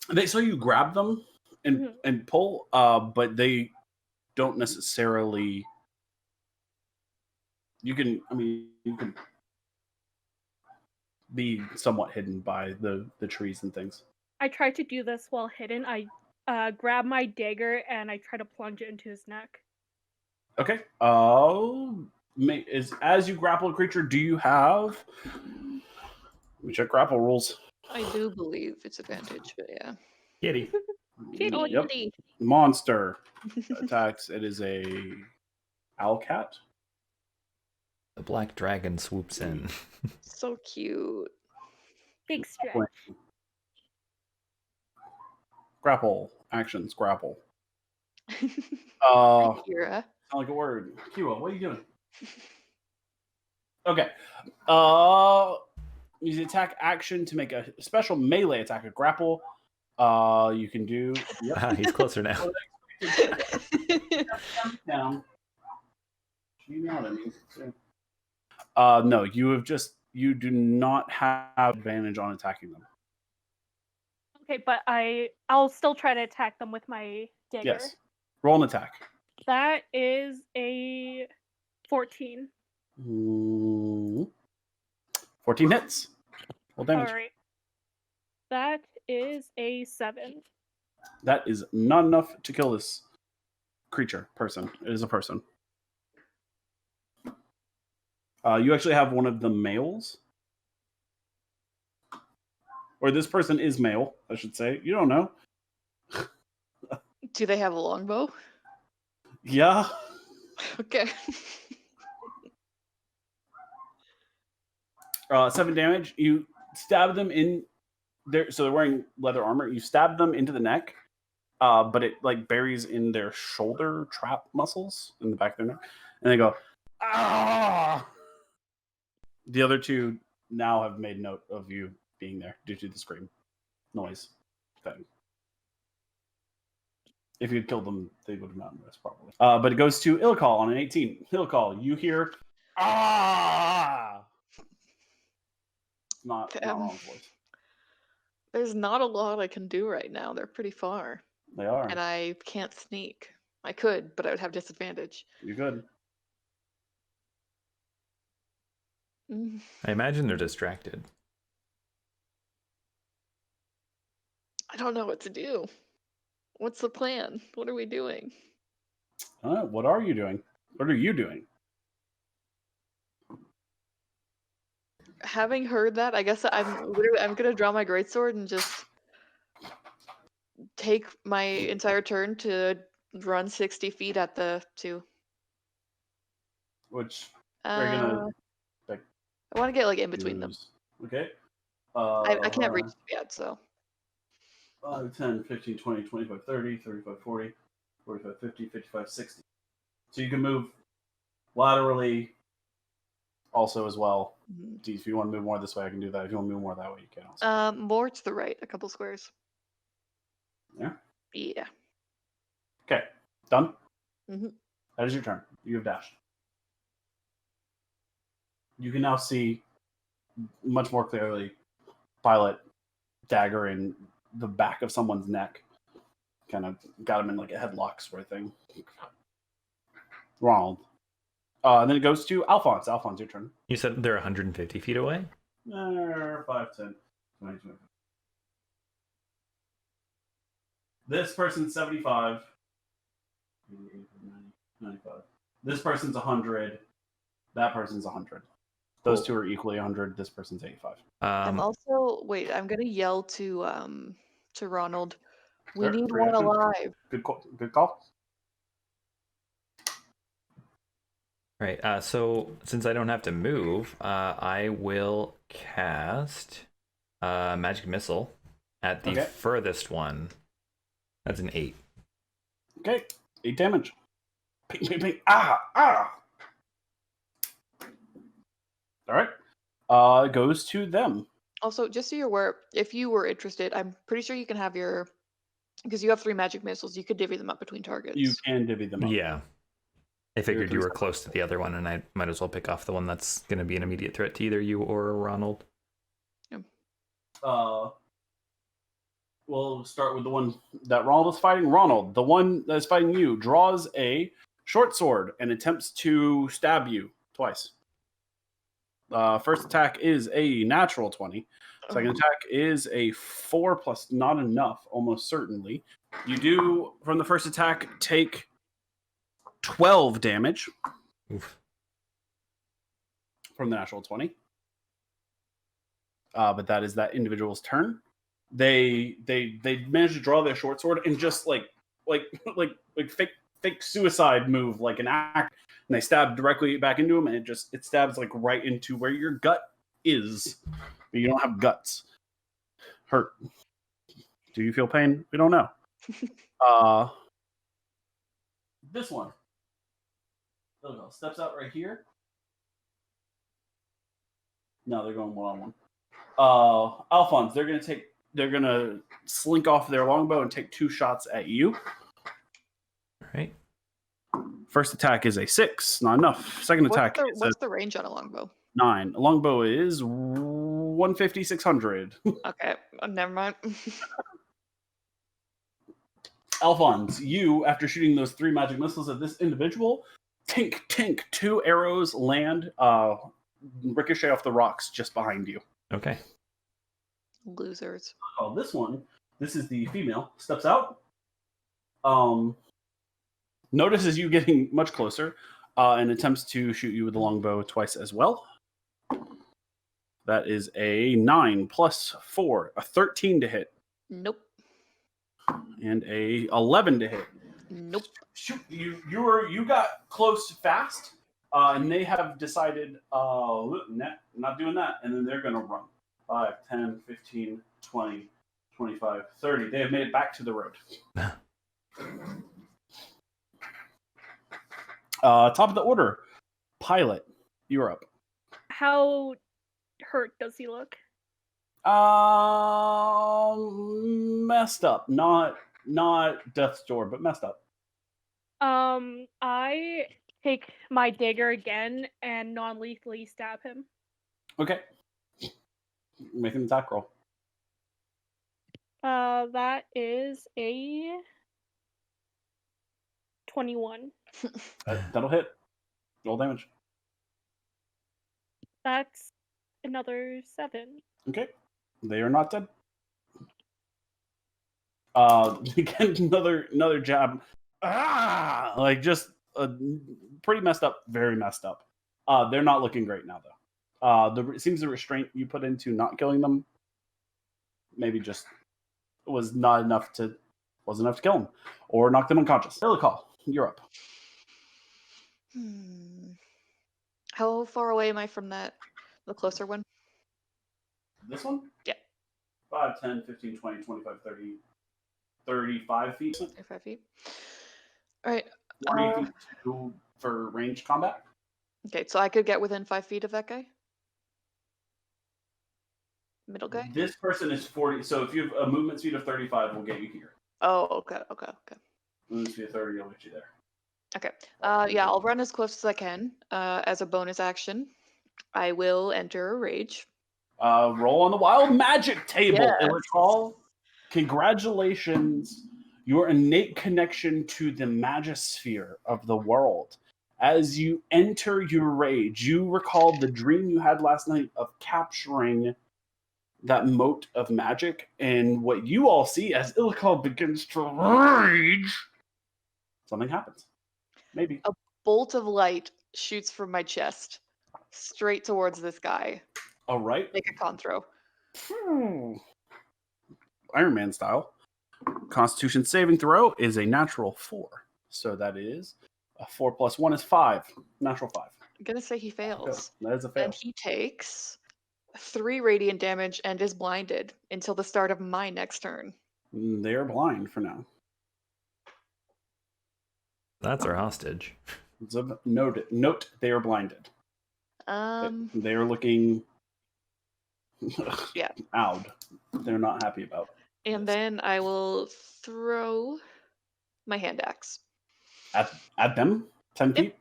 They saw you grab them and pull, but they don't necessarily. You can be somewhat hidden by the trees and things. I tried to do this while hidden. I grab my dagger and I try to plunge it into his neck. Okay. As you grapple a creature, do you have? Let me check grapple rules. I do believe it's advantage, but yeah. Kitty. Oh, Yep. kitty. Monster attacks. It is a owlcat. The black dragon swoops in. So cute. Big stretch. Grapple actions. Grapple. Kira. Sound like a word. Kiwa, what are you doing? Okay. Use the attack action to make a special melee attack. A grapple. You can do. Yep. He's closer now. Down. You know what I mean. No, you do not have advantage on attacking them. Okay, but I'll still try to attack them with my dagger. Yes. Roll an attack. That is a 14. 14 hits. Roll damage. All right. That is a 7. That is not enough to kill this person. It is a person. You actually have one of the males. Or this person is male, I should say. You don't know. Do they have a longbow? Yeah. Okay. 7 damage. You stab them in there, so they're wearing leather armor. You stab them into the neck, but it like buries in their shoulder trap muscles in the back of their neck, and they go, ah. The other two now have made note of you being there due to the scream noise thing. If you'd killed them, they would have not noticed probably. But it goes to Ilikhal on an 18. Ilikhal, you hear ah. Not wrong voice. There's not a lot I can do right now. They're pretty far. They are. And I can't sneak. I could, but I would have disadvantage. You could. I imagine they're distracted. I don't know what to do. What's the plan? What are we doing? What are you doing? What are you doing? having heard that, I guess I'm gonna draw my greatsword and just take my entire turn to run 60 feet at the two. Which we're gonna. Like, I want to get like in between them. Okay. I can't reach them yet, so. 5, 10, 15, 20, 25, 30, 35, 40, 45, 50, 55, 60. So you can move laterally also as well. Mm-hmm. If you want to move more this way, I can do that. If you want to move more that way, you can also. More to the right, a couple squares. Yeah? Yeah. Okay. Done? Mm-hmm. That is your turn. You have dashed. You can now see much more clearly Pilot dagger in the back of someone's neck. Kind of got him in like a headlock sort of thing. Ronald. And then it goes to Alfonz. Alfonz, your turn. You said they're 150 feet away? 5, 10, 20, 25. This person's 75. 95. This person's 100. That person's 100. Those two are equally 100. This person's 85. I'm also I'm gonna yell to Ronald. We need one alive. Good call. Good call. Right. So since I don't have to move, I will cast magic missile at the furthest one. That's an 8. Okay. 8 damage. Ping, ping, ping. Ah. All right. It goes to them. Also, just so you're aware, if you were interested, I'm pretty sure you can have because you have 3 magic missiles, you could divvy them up between targets. You can divvy them up. Yeah. I figured you were close to the other one, and I might as well pick off the one that's going to be an immediate threat to either you or Ronald. Yeah. We'll start with the one that Ronald is fighting. Ronald, the one that is fighting you, draws a short sword and attempts to stab you twice. First attack is a natural 20. Second attack is a 4 plus not enough, almost certainly. You do, from the first attack, take 12 damage. Oof. From the natural 20. But that is that individual's turn. They managed to draw their short sword and just like fake suicide move, like an act, and they stab directly back into him, and it stabs like right into where your gut is, but you don't have guts. Hurt. Do you feel pain? We don't know. This one. Ilikhal steps out right here. No, they're going one-on-one. Alfonz, they're gonna slink off their longbow and take 2 shots at you. All right. First attack is a 6, not enough. Second attack is what's the range on a longbow? 9. A longbow is 150, 600. Okay, never mind. Alfonz, you, after shooting those 3 magic missiles at this individual, tink, 2 arrows land, ricochet off the rocks just behind you. Okay. Losers. This is the female, steps out, notices you getting much closer, and attempts to shoot you with the longbow twice as well. That is a 9 plus 4, a 13 to hit. Nope. And a 11 to hit. Nope. Shoot, you got close fast, and they have decided, not doing that, and then they're going to run. 5, 10, 15, 20, 25, 30. They have made it back to the road. Top of the order. Pilot, you're up. How hurt does he look? Messed up. Not death's door, but messed up. I take my dagger again and non-lethally stab him. Okay. Make an attack roll. That is a 21. That'll hit. Roll damage. That's another 7. Okay. They are not dead. Again, another jab. Like just pretty messed up, very messed up. They're not looking great now though. It seems the restraint you put into not killing them maybe just wasn't enough to kill them or knock them unconscious. Ilikhal, you're up. How far away am I from the closer one? This one? Yeah. 5, 10, 15, 20, 25, 30, 35 feet. 35 feet. All right. 40 feet for ranged combat. Okay, so I could get within 5 feet of that guy? Middle guy? This person is 40, so if you have a movement speed of 35, we'll get you here. Oh, okay. Movement speed of 30, I'll get you there. Okay. Yeah, I'll run as close as I can. As a bonus action, I will enter a rage. Roll on the wild magic table, Yes. Ilikhal. Congratulations. Your innate connection to the magisphere of the world. As you enter your rage, you recall the dream you had last night of capturing that mote of magic, and what you all see as Ilikhal begins to rage, something happens. Maybe. A bolt of light shoots from my chest straight towards this guy. All right. Make a con throw. Iron Man style. Constitution saving throw is a natural 4. So that is a 4 plus 1 is 5. Natural 5. I'm going to say he fails. That is a fail. And he takes 3 radiant damage and is blinded until the start of my next turn. They're blind for now. That's our hostage. So note they are blinded. They are looking yeah. Out. They're not happy about. And then I will throw my hand axe. At them? 10 feet?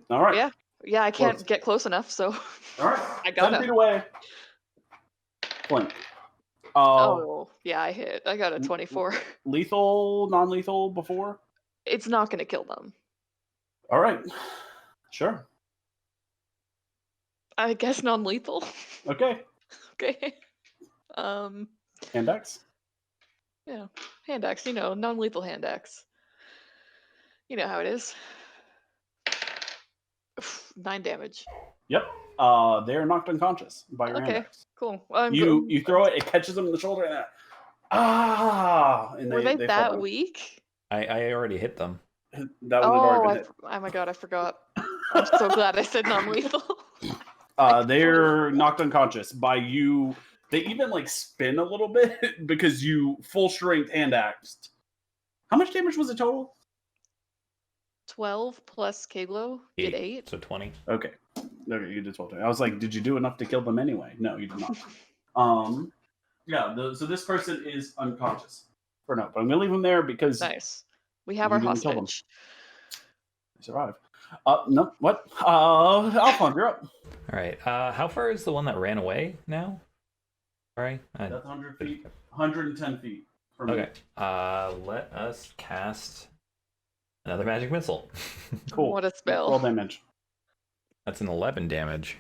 All right. Yeah. Yeah, I can't get close enough, so all right. I got 10 feet away. Blink. Oh, yeah, I hit. I got a 24. Lethal, non-lethal before? It's not going to kill them. All right. Sure. I guess non-lethal. Okay. Okay. Hand axe? Yeah. Hand axe, non-lethal hand axe. You know how it is. 9 damage. Yep. They're knocked unconscious by your hand axe. Cool. Well, you throw it, it catches them in the shoulder, and were they that weak? I already hit them. That one had already been hit. Oh my god, I forgot. I'm so glad I said non-lethal. They're knocked unconscious by you. They even spin a little bit because you full strength hand axed. How much damage was it total? 12 plus KGlow did 8. So 20. Okay, you did 12. I was like, did you do enough to kill them anyway? No, you did not. So this person is unconscious for now, but I'm gonna leave them there because nice. We have our hostage. They survive. No, what? Alfonz, you're up. All right. How far is the one that ran away now? Sorry. That's 100 feet. 110 feet from me. Okay. Let us cast another magic missile. Cool. What a spell. 12 damage. That's an 11 damage.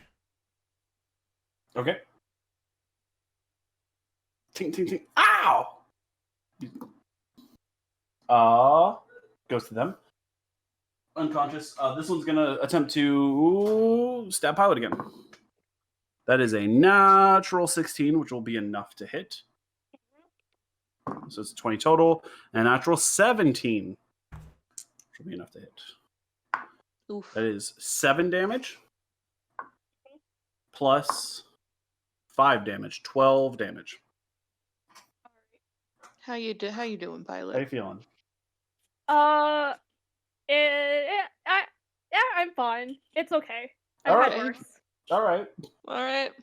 Okay. Ting, ting, ting. Ow! Goes to them. Unconscious. This one's gonna attempt to stab Pilot again. That is a natural 16, which will be enough to hit. So it's 20 total. And a natural 17, which will be enough to hit. Oof. That is 7 damage. Plus 5 damage. 12 damage. How you doing, Pilot? How you feeling? I'm fine. It's okay. All I've right. had worse. All right. All right.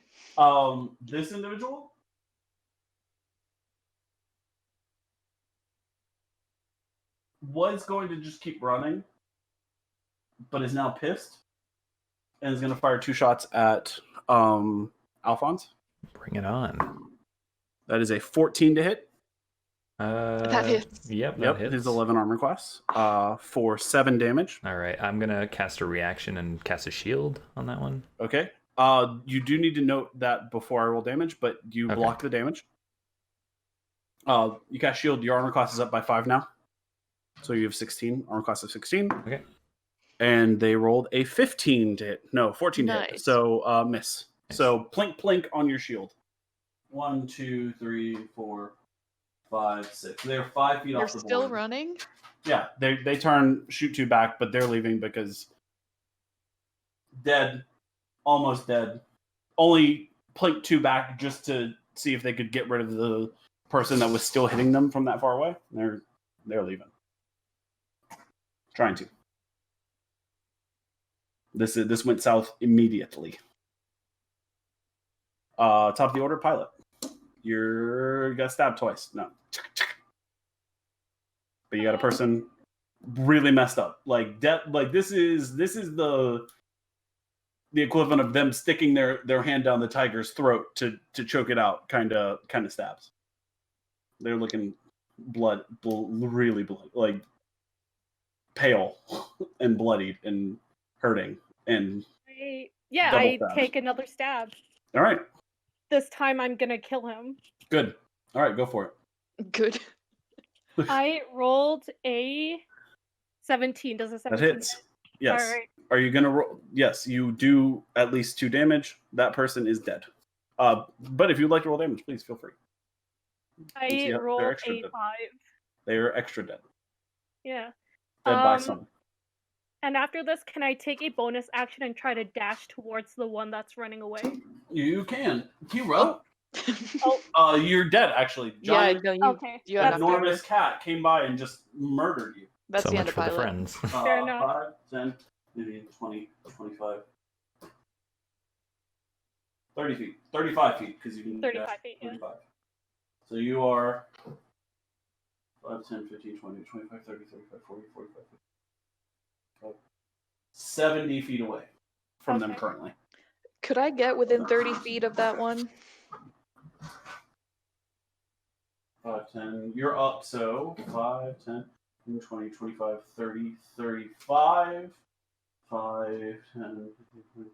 This individual was going to just keep running, but is now pissed and is going to fire 2 shots at Alfonz. Bring it on. That is a 14 to hit. That hits. Yep, Yep, hits. his 11 armor class for 7 damage. All right, I'm going to cast a reaction and cast a shield on that one. Okay. You do need to note that before I roll damage, but you block the damage. You cast shield, your armor class is up by 5 now. So you have 16, armor class of 16. Okay. And they rolled a 15 to hit. No, 14 to hit. Nice. So miss. Nice. So plink plink on your shield. 1, 2, 3, 4, 5, 6. They're 5 feet You're off the board. still running? Yeah, they turn, shoot 2 back, but they're leaving because dead, almost dead. Only plink 2 back just to see if they could get rid of the person that was still hitting them from that far away. They're leaving. Trying to. This went south immediately. Top of the order, pilot. You're got stabbed twice. No. But you got a person really messed up. Like this is the equivalent of them sticking their hand down the tiger's throat to choke it out, kind of stabs. They're looking really blood, like pale and bloodied and hurting and I stabs. take another stab. All right. This time I'm gonna kill him. Good. All right, go for it. Good. I rolled a 17. Does a 17 That hits. Yes. All right. Are you gonna roll? Yes, you do at least 2 damage. That person is dead. But if you'd like to roll damage, please feel free. I rolled a 5. They are extra dead. Yeah. Dead by some. And after this, can I take a bonus action and try to dash towards the one that's running away? You can. Hero. Oh. You're dead actually. Giant, yeah, no, you, okay. you have enormous cat came by and just murdered you. That's so the much end of for the pilot. friends. Fair enough. 5, 10, maybe 20, 25. 30 feet. 35 feet, because you can 35 dash feet, yeah. 35. So you are 5, 10, 15, 20, 25, 30, 35, 40, 45, 50, 70 feet away from them currently. Could I get within 30 feet of that one? 5, 10. You're up, so 5, 10, 20, 25, 30, 35, 5, 10, 15, 20.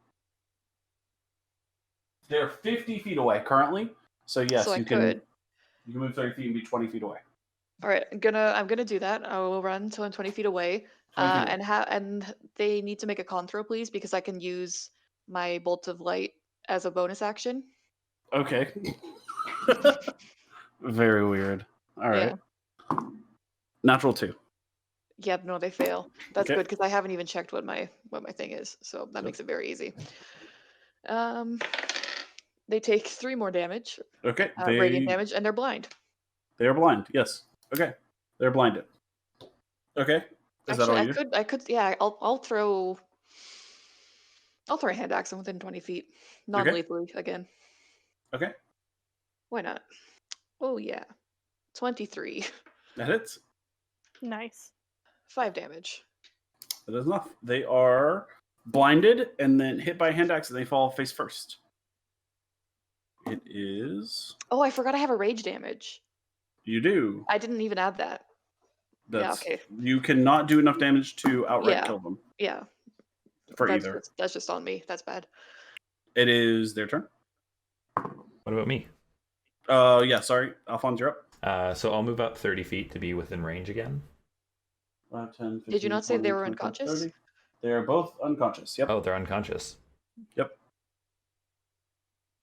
They're 50 feet away currently, so yes, So you can move 30 feet and be 20 feet away. All right, I'm gonna do that. I will run till I'm 20 feet away. 20 feet away. And they need to make a con throw, please, because I can use my bolt of light as a bonus action. Okay. Very weird. All right. Yeah. Natural 2. Yep, no, they fail. That's Okay. good because I haven't even checked what my thing is, so that makes it very easy. They take 3 more damage, Okay. radiant damage, and they're blind. They are blind. Yes. Okay. They're blinded. Okay. Is that all you? I could, yeah. I'll throw a hand axe within 20 feet, non-lethally again. Okay. Why not? Oh yeah, 23. That hits. Nice. 5 damage. That is enough. They are blinded and then hit by a hand axe and they fall face first. It is. Oh, I forgot I have a rage damage. You do. I didn't even add that. That's, yeah, okay. You cannot do enough damage to outright kill them. Yeah. That's just on me. That's bad. It is their turn. What about me? Yeah, sorry. Alfonz, you're up. So I'll move up 30 feet to be within range again. 5, 10, 15, Did you not say 20, they were 25, unconscious? 30. They are both unconscious. Yep. Oh, they're unconscious. Yep.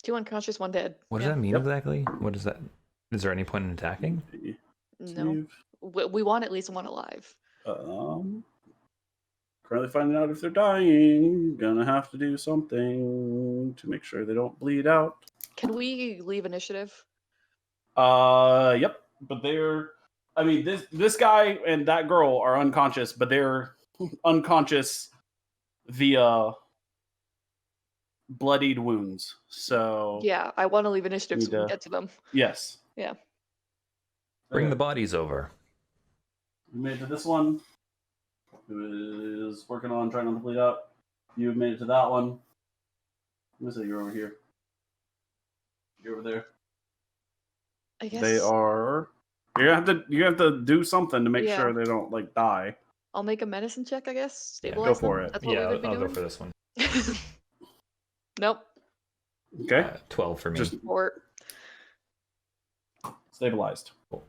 2 unconscious, 1 dead. What does that mean exactly? What is that? Is there any point in attacking? No. We want at least 1 alive. Currently finding out if they're dying. Gonna have to do something to make sure they don't bleed out. Can we leave initiative? Yep. But they're. I mean, this guy and that girl are unconscious, but they're unconscious via bloodied wounds. So Yeah, I want to leave initiative so we can get to them. Yes. Yeah. Bring the bodies over. We made it to this one, who is working on trying not to bleed out. You've made it to that one. Let me say you're over here. You're over there. I guess They are. You have to do something to make sure they don't die. I'll make a medicine check, I guess. Stabilize go for them. it. That's what we would be I'll doing. go for this one. Nope. Okay. 12 for me. Just 4. stabilized. Cool.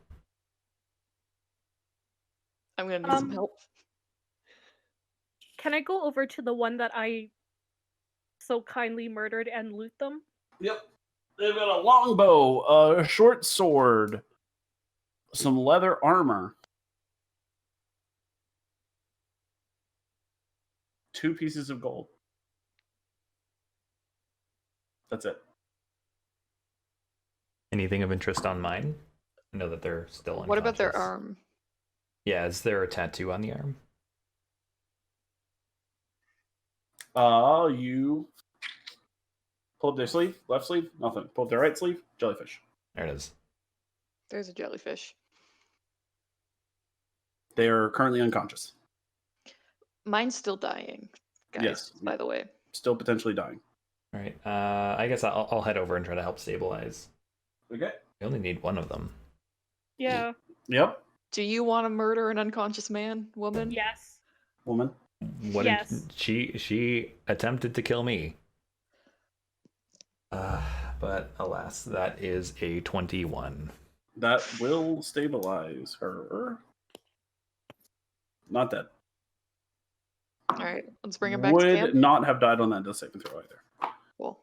I'm gonna need some help. Can I go over to the one that I so kindly murdered and loot them? Yep. They've got a longbow, a short sword, some leather armor, 2 pieces of gold. That's it. Anything of interest on mine? I know that they're still unconscious. What about their arm? Yeah, is there a tattoo on the arm? You pull up their sleeve, left sleeve, nothing. Pull up their right sleeve, jellyfish. There it is. There's a jellyfish. They are currently unconscious. Mine's still dying, guys, Yes. by the way. Still potentially dying. All right. I guess I'll head over and try to help stabilize. Okay. We only need one of them. Yeah. Yep. Do you want to murder an unconscious man, woman? Yes. Woman. What Yes. she attempted to kill me. But alas, that is a 21. That will stabilize her. Not dead. All right, let's bring him back to Would camp. not have died on that death saving throw either. Cool.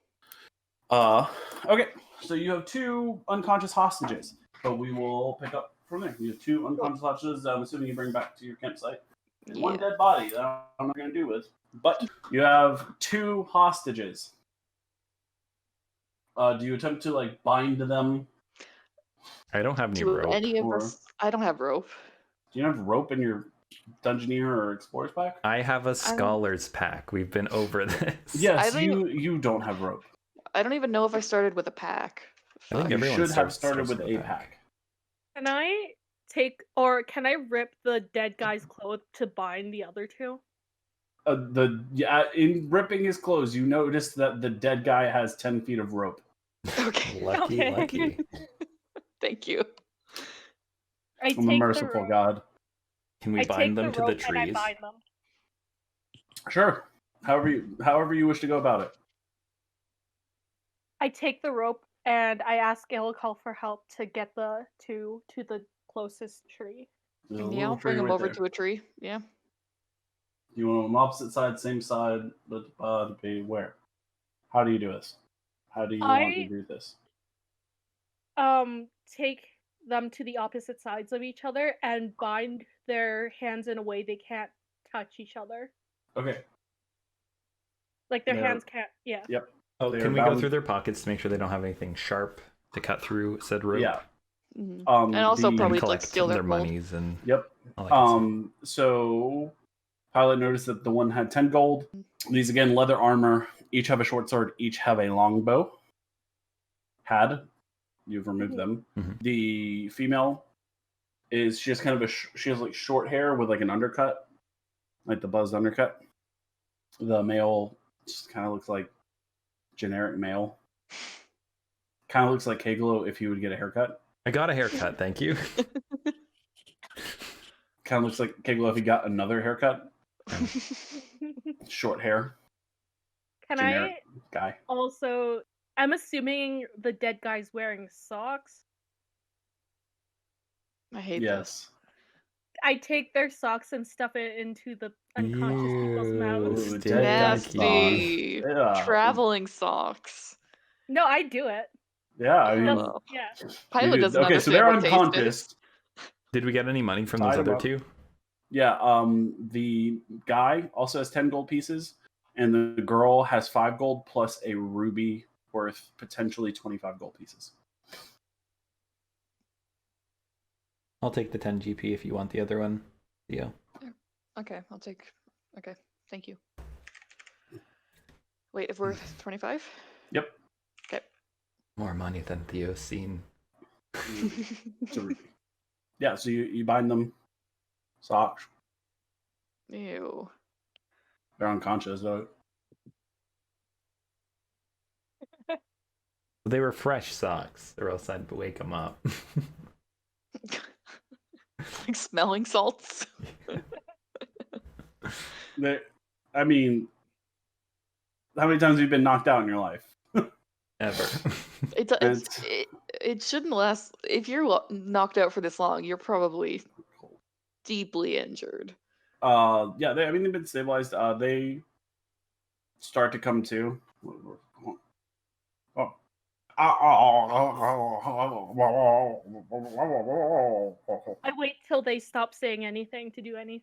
Okay. So you have 2 unconscious hostages, but we will pick up from there. You have 2 unconscious hostages. I'm assuming you bring back to your campsite. And 1 dead body that I'm not going to do with. But you have 2 hostages. Do you attempt to bind them? I don't have any Do rope. any of or- us? I don't have rope. Do you have rope in your Dungeoneer or Explorer's pack? I have a scholar's pack. We've been over this. Yes, I don't you don't have rope. I don't even know if I started with a pack. I think You everyone should have starts started with with a pack. Can I can I rip the dead guy's clothes to bind the other 2? In ripping his clothes, you notice that the dead guy has 10 feet of rope. Okay. Lucky, Okay. lucky. Thank you. I I'm a take merciful the, god. Can we I bind take them the to the rope and I trees? bind them. Sure. However you wish to go about it. I take the rope and I ask Ilikhal for help to get the 2 to the closest tree. There's a Yeah, little I'll bring tree him right over there. to a tree. Yeah. You want them opposite side, same side, but to be where? How do you do this? How do you want to do this? Take them to the opposite sides of each other and bind their hands in a way they can't touch each other. Okay. Like their They're- hands can't. Yeah. Yep. Oh, They can are we go bound- through their pockets to make sure they don't have anything sharp to cut through said rope? Yeah. Mhm. And And also the- probably And like collect steal their their gold. monies and Yep. all that good stuff. So Pilot noticed that the one had 10 gold. These again, leather armor. Each have a short sword. Each have a longbow. You've removed them. Mhm. The female she has kind of she has short hair with an undercut, like the buzzed undercut. The male just kind of looks like generic male. Kind of looks like KGlow if he would get a haircut. I got a haircut, thank you. Kind of looks like KGlow if he got another haircut. Short hair. Can Generic guy. I also? I'm assuming the dead guy's wearing socks. I hate this. Yes. I take their socks and stuff it into the unconscious people's mouths. Ooh, Dead Nasty. Yeah. Traveling socks. No, I do it. Yeah, I mean, That's, Oh. yeah. Pilot you- doesn't okay, so understand they're what taste is. unconscious. Did we get any money from those Tied 'em other up. 2? Yeah, the guy also has 10 gold pieces, and the girl has 5 gold plus a ruby worth potentially 25 gold pieces. I'll take the 10 GP if you want the other one. Theo. Okay, I'll take. Okay, thank you. Wait, if we're 25? Yep. Okay. More money than Theo's seen. It's a ruby. Yeah, so you bind them. Socks. Ew. They're unconscious, though. They were fresh socks, or else I'd wake them up. Like smelling salts. I mean, how many times have you been knocked out in your life? Ever. It shouldn't last. If you're knocked out for this long, you're probably deeply injured. Yeah, they've been stabilized. They start to come to. Oh. I wait till they stop saying anything to do anything.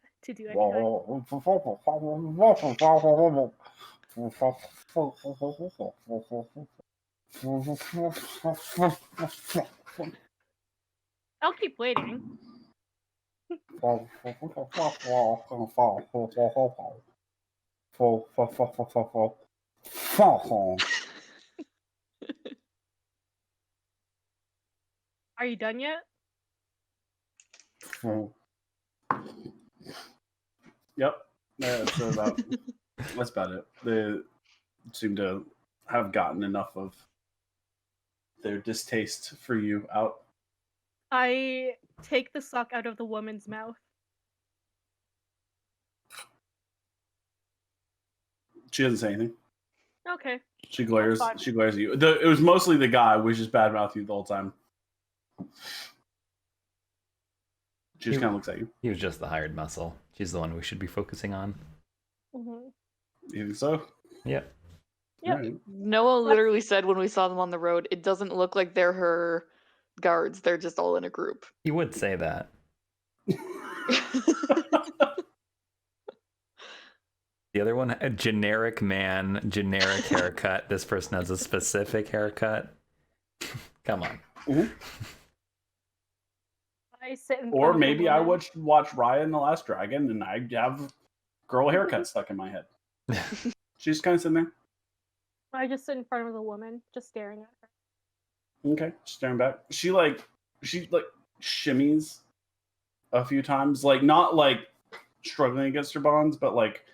I'll keep waiting. Are you done yet? Yep. That's about it. They seem to have gotten enough of their distaste for you out. I take the sock out of the woman's mouth. She doesn't say anything. Okay. She glares. She glares at you. It was mostly the guy who was just badmouthing you the whole time. She just kind of looks at you. He was just the hired muscle. She's the one we should be focusing on. Mm-hmm. You think so? Yep. Yep. Right. Noah literally said when we saw them on the road, it doesn't look like they're her guards. They're just all in a group. He would say that. The other one, a generic man, generic haircut. This person has a specific haircut. Come on. Mm-hmm. I sit in Or front of the maybe I woman. watch Raya and the Last Dragon, and I have girl haircut stuck in my head. She's kind of sitting there. I just sit in front of the woman, just staring at her. Okay, staring back. She shimmies a few times, like not like struggling against her bonds, but like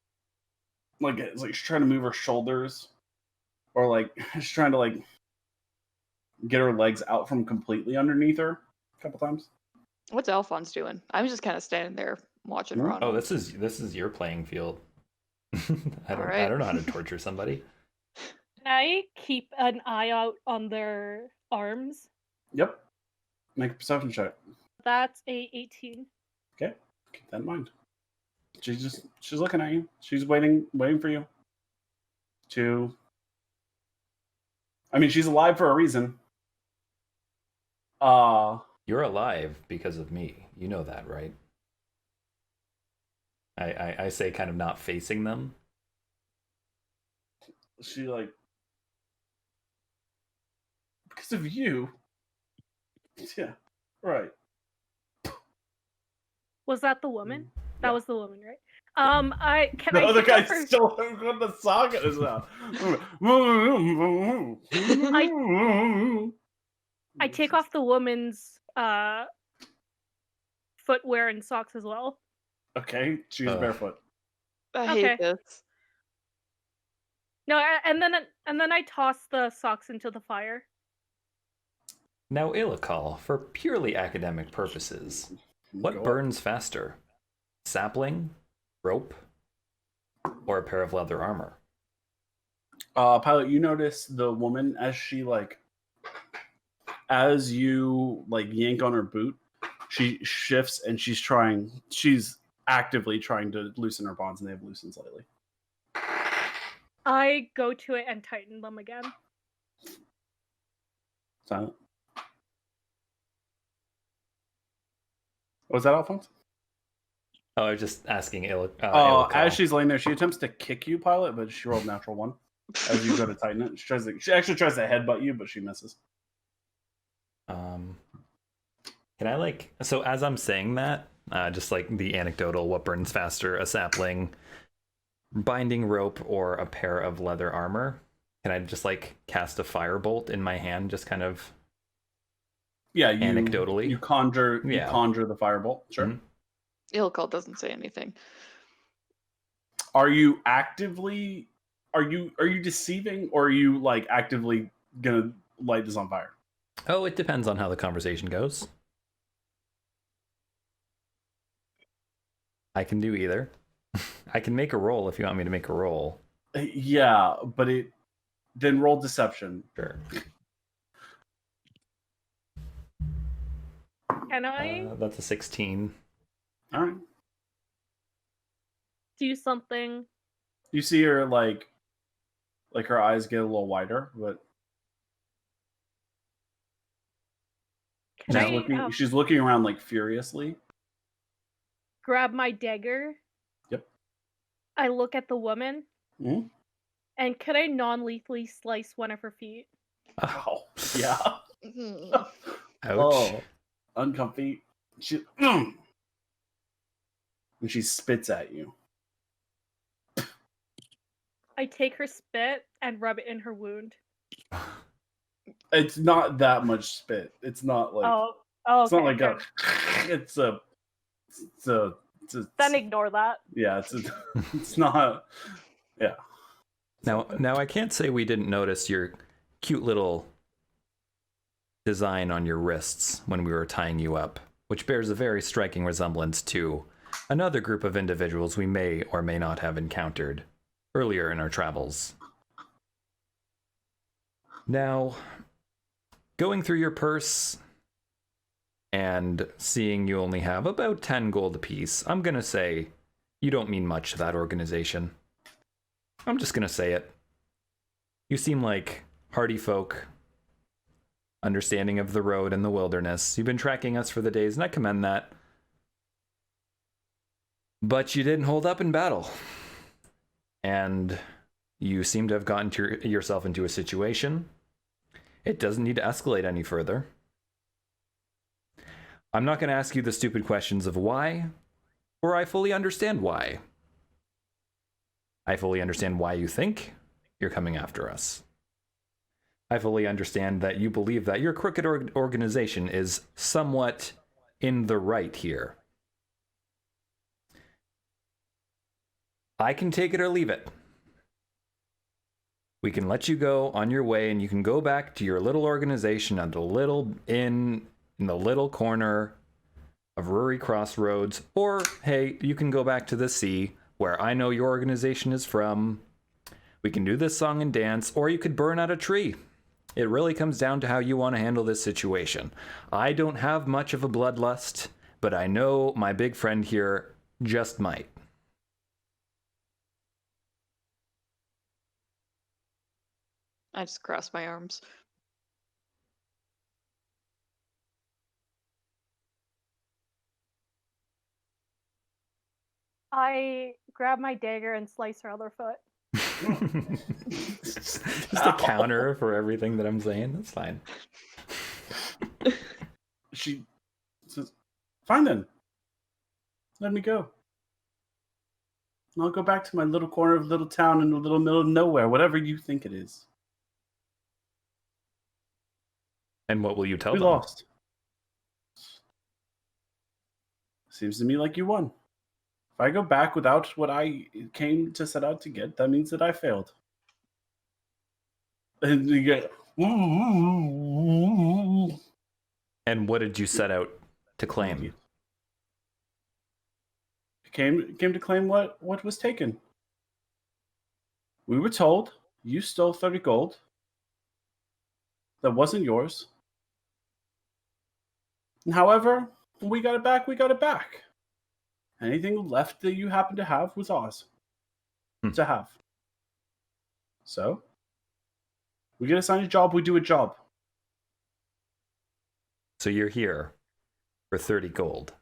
it's like she's trying to move her shoulders, or like she's trying to like get her legs out from completely underneath her a couple times. What's Alfonz doing? I'm just kind of standing there watching Ronald. Oh, this is your playing field. I don't know how to torture somebody. Can I keep an eye out on their arms? Yep. Make a perception check. That's a 18. Okay, keep that in mind. She's looking at you. She's waiting for you. I mean, she's alive for a reason. You're alive because of me. You know that, right? I say kind of not facing them. She like, because of you. Yeah, right. Was that the woman? That Yeah. was the woman, right? I The other take off guy her- still got the sock in his mouth. I take off the woman's footwear and socks as well. Okay, she's barefoot. I Okay. hate this. No, and then I toss the socks into the fire. Now, Ilikhal, for purely academic purposes, what burns faster? Sapling, rope, or a pair of leather armor? Pilot, you notice the woman as you like yank on her boot, she shifts and she's actively trying to loosen her bonds, and they have loosened slightly. I go to it and tighten them again. Silent. Was that Alfonz? Oh, I was just asking Ilikhal. As she's laying there, she attempts to kick you, Pilot, but she rolled natural 1. As you go to tighten it, she actually tries to headbutt you, but she misses. Can I so as I'm saying that, just like the anecdotal, what burns faster, a sapling, binding rope, or a pair of leather armor? Can I just cast a firebolt in my hand, just kind of anecdotally? You conjure the firebolt. Sure. Mm-hmm. Ilikhal doesn't say anything. Are you actively are you deceiving, or are you actively gonna light this on fire? Oh, it depends on how the conversation goes. I can do either. I can make a roll if you want me to make a roll. Yeah, but then roll deception. Sure. Can I That's a 16. All right. do something? You see her Like her eyes get a little wider, but she's looking around like furiously. Grab my dagger. Yep. I look at the woman. Mm-hmm. And could I non-lethally slice one of her feet? Oh, yeah. Mm. Ouch. Oh, uncomfy. And she spits at you. I take her spit and rub it in her wound. It's not that much spit. It's not like it's not like it's then ignore that. Yeah, it's not. Yeah. Now I can't say we didn't notice your cute little design on your wrists when we were tying you up, which bears a very striking resemblance to another group of individuals we may or may not have encountered earlier in our travels. Now, going through your purse and seeing you only have about 10 gold apiece, I'm gonna say you don't mean much to that organization. I'm just gonna say it. You seem like hardy folk, understanding of the road and the wilderness. You've been tracking us for the days, and I commend that. But you didn't hold up in battle. And you seem to have gotten yourself into a situation. It doesn't need to escalate any further. I'm not going to ask you the stupid questions of why, or I fully understand why. I fully understand why you think you're coming after us. I fully understand that you believe that your crooked organization is somewhat in the right here. I can take it or leave it. We can let you go on your way, and you can go back to your little organization at the little inn in the little corner of Ruri Crossroads, or hey, you can go back to the sea where I know your organization is from. We can do this song and dance, or you could burn out a tree. It really comes down to how you want to handle this situation. I don't have much of a bloodlust, but I know my big friend here just might. I just cross my arms. I grab my dagger and slice her other foot. Just a counter for everything that I'm saying. That's fine. She says, "Fine then. Let me go. And I'll go back to my little corner of little town in the little middle of nowhere, whatever you think it is." And what will you tell We them? lost. Seems to me like you won. If I go back without what I came to set out to get, that means that I failed. And you get. And what did you set out to claim? Came to claim what was taken. We were told you stole 30 gold. That wasn't yours. And however, when we got it back, we got it back. Anything left that you happen to have was ours to have. So, we get assigned a job, we do a job. So you're here for 30 gold.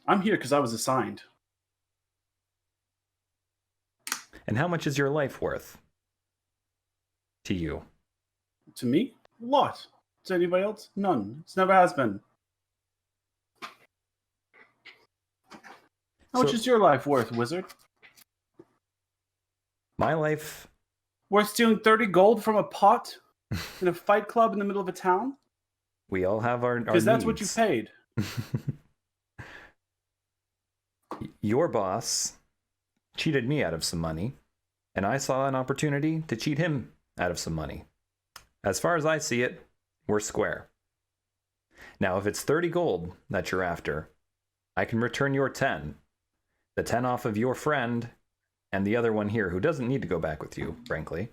I'm here because I was assigned. And how much is your life worth to you? To me, a lot. To anybody else, none. It never has been. How much is your life worth, wizard? My life... Worth stealing 30 gold from a pot in a fight club in the middle of a town? We all have our Because that's what needs. you paid. Your boss cheated me out of some money, and I saw an opportunity to cheat him out of some money. As far as I see it, we're square. Now, if it's 30 gold that you're after, I can return your 10. The 10 off of your friend and the other one here who doesn't need to go back with you, frankly.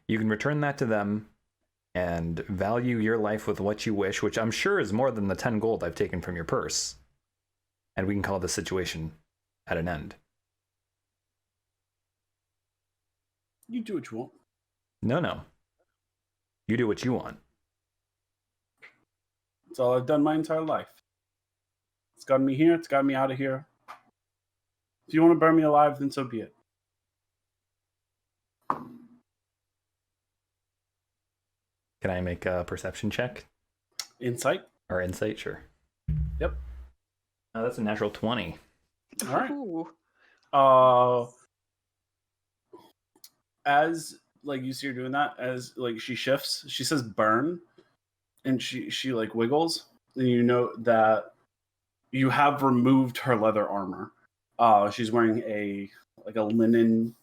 You can return that to them and value your life with what you wish, which I'm sure is more than the 10 gold I've taken from your purse. And we can call this situation at an end. You do what you want. No. You do what you want. That's all I've done my entire life. It's gotten me here. It's gotten me out of here. If you want to burn me alive, then so be it. Can I make a perception check? Insight? Or insight? Sure. Yep. Oh, that's a natural 20. All right. Ooh. As like you see her doing that, as like she shifts, she says burn, and she like wiggles, and you know that you have removed her leather armor. She's wearing a linen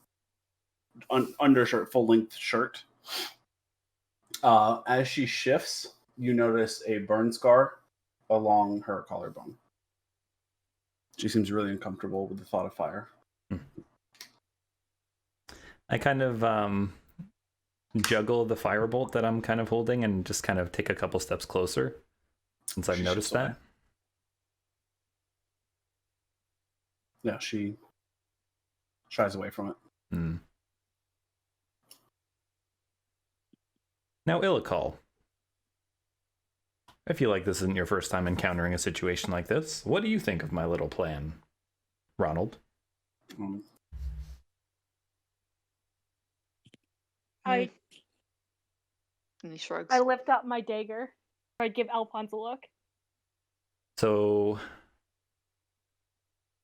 undershirt, full length shirt. As she shifts, you notice a burn scar along her collarbone. She seems really uncomfortable with the thought of fire. I kind of juggle the firebolt that I'm kind of holding and just kind of take a couple steps closer since I've noticed that. Away. Yeah, she shies away from it. Now, Ilikhal, I feel like this isn't your first time encountering a situation like this. What do you think of my little plan, Ronald? And he shrugs. I lift up my dagger. I give Alfonz a look. So,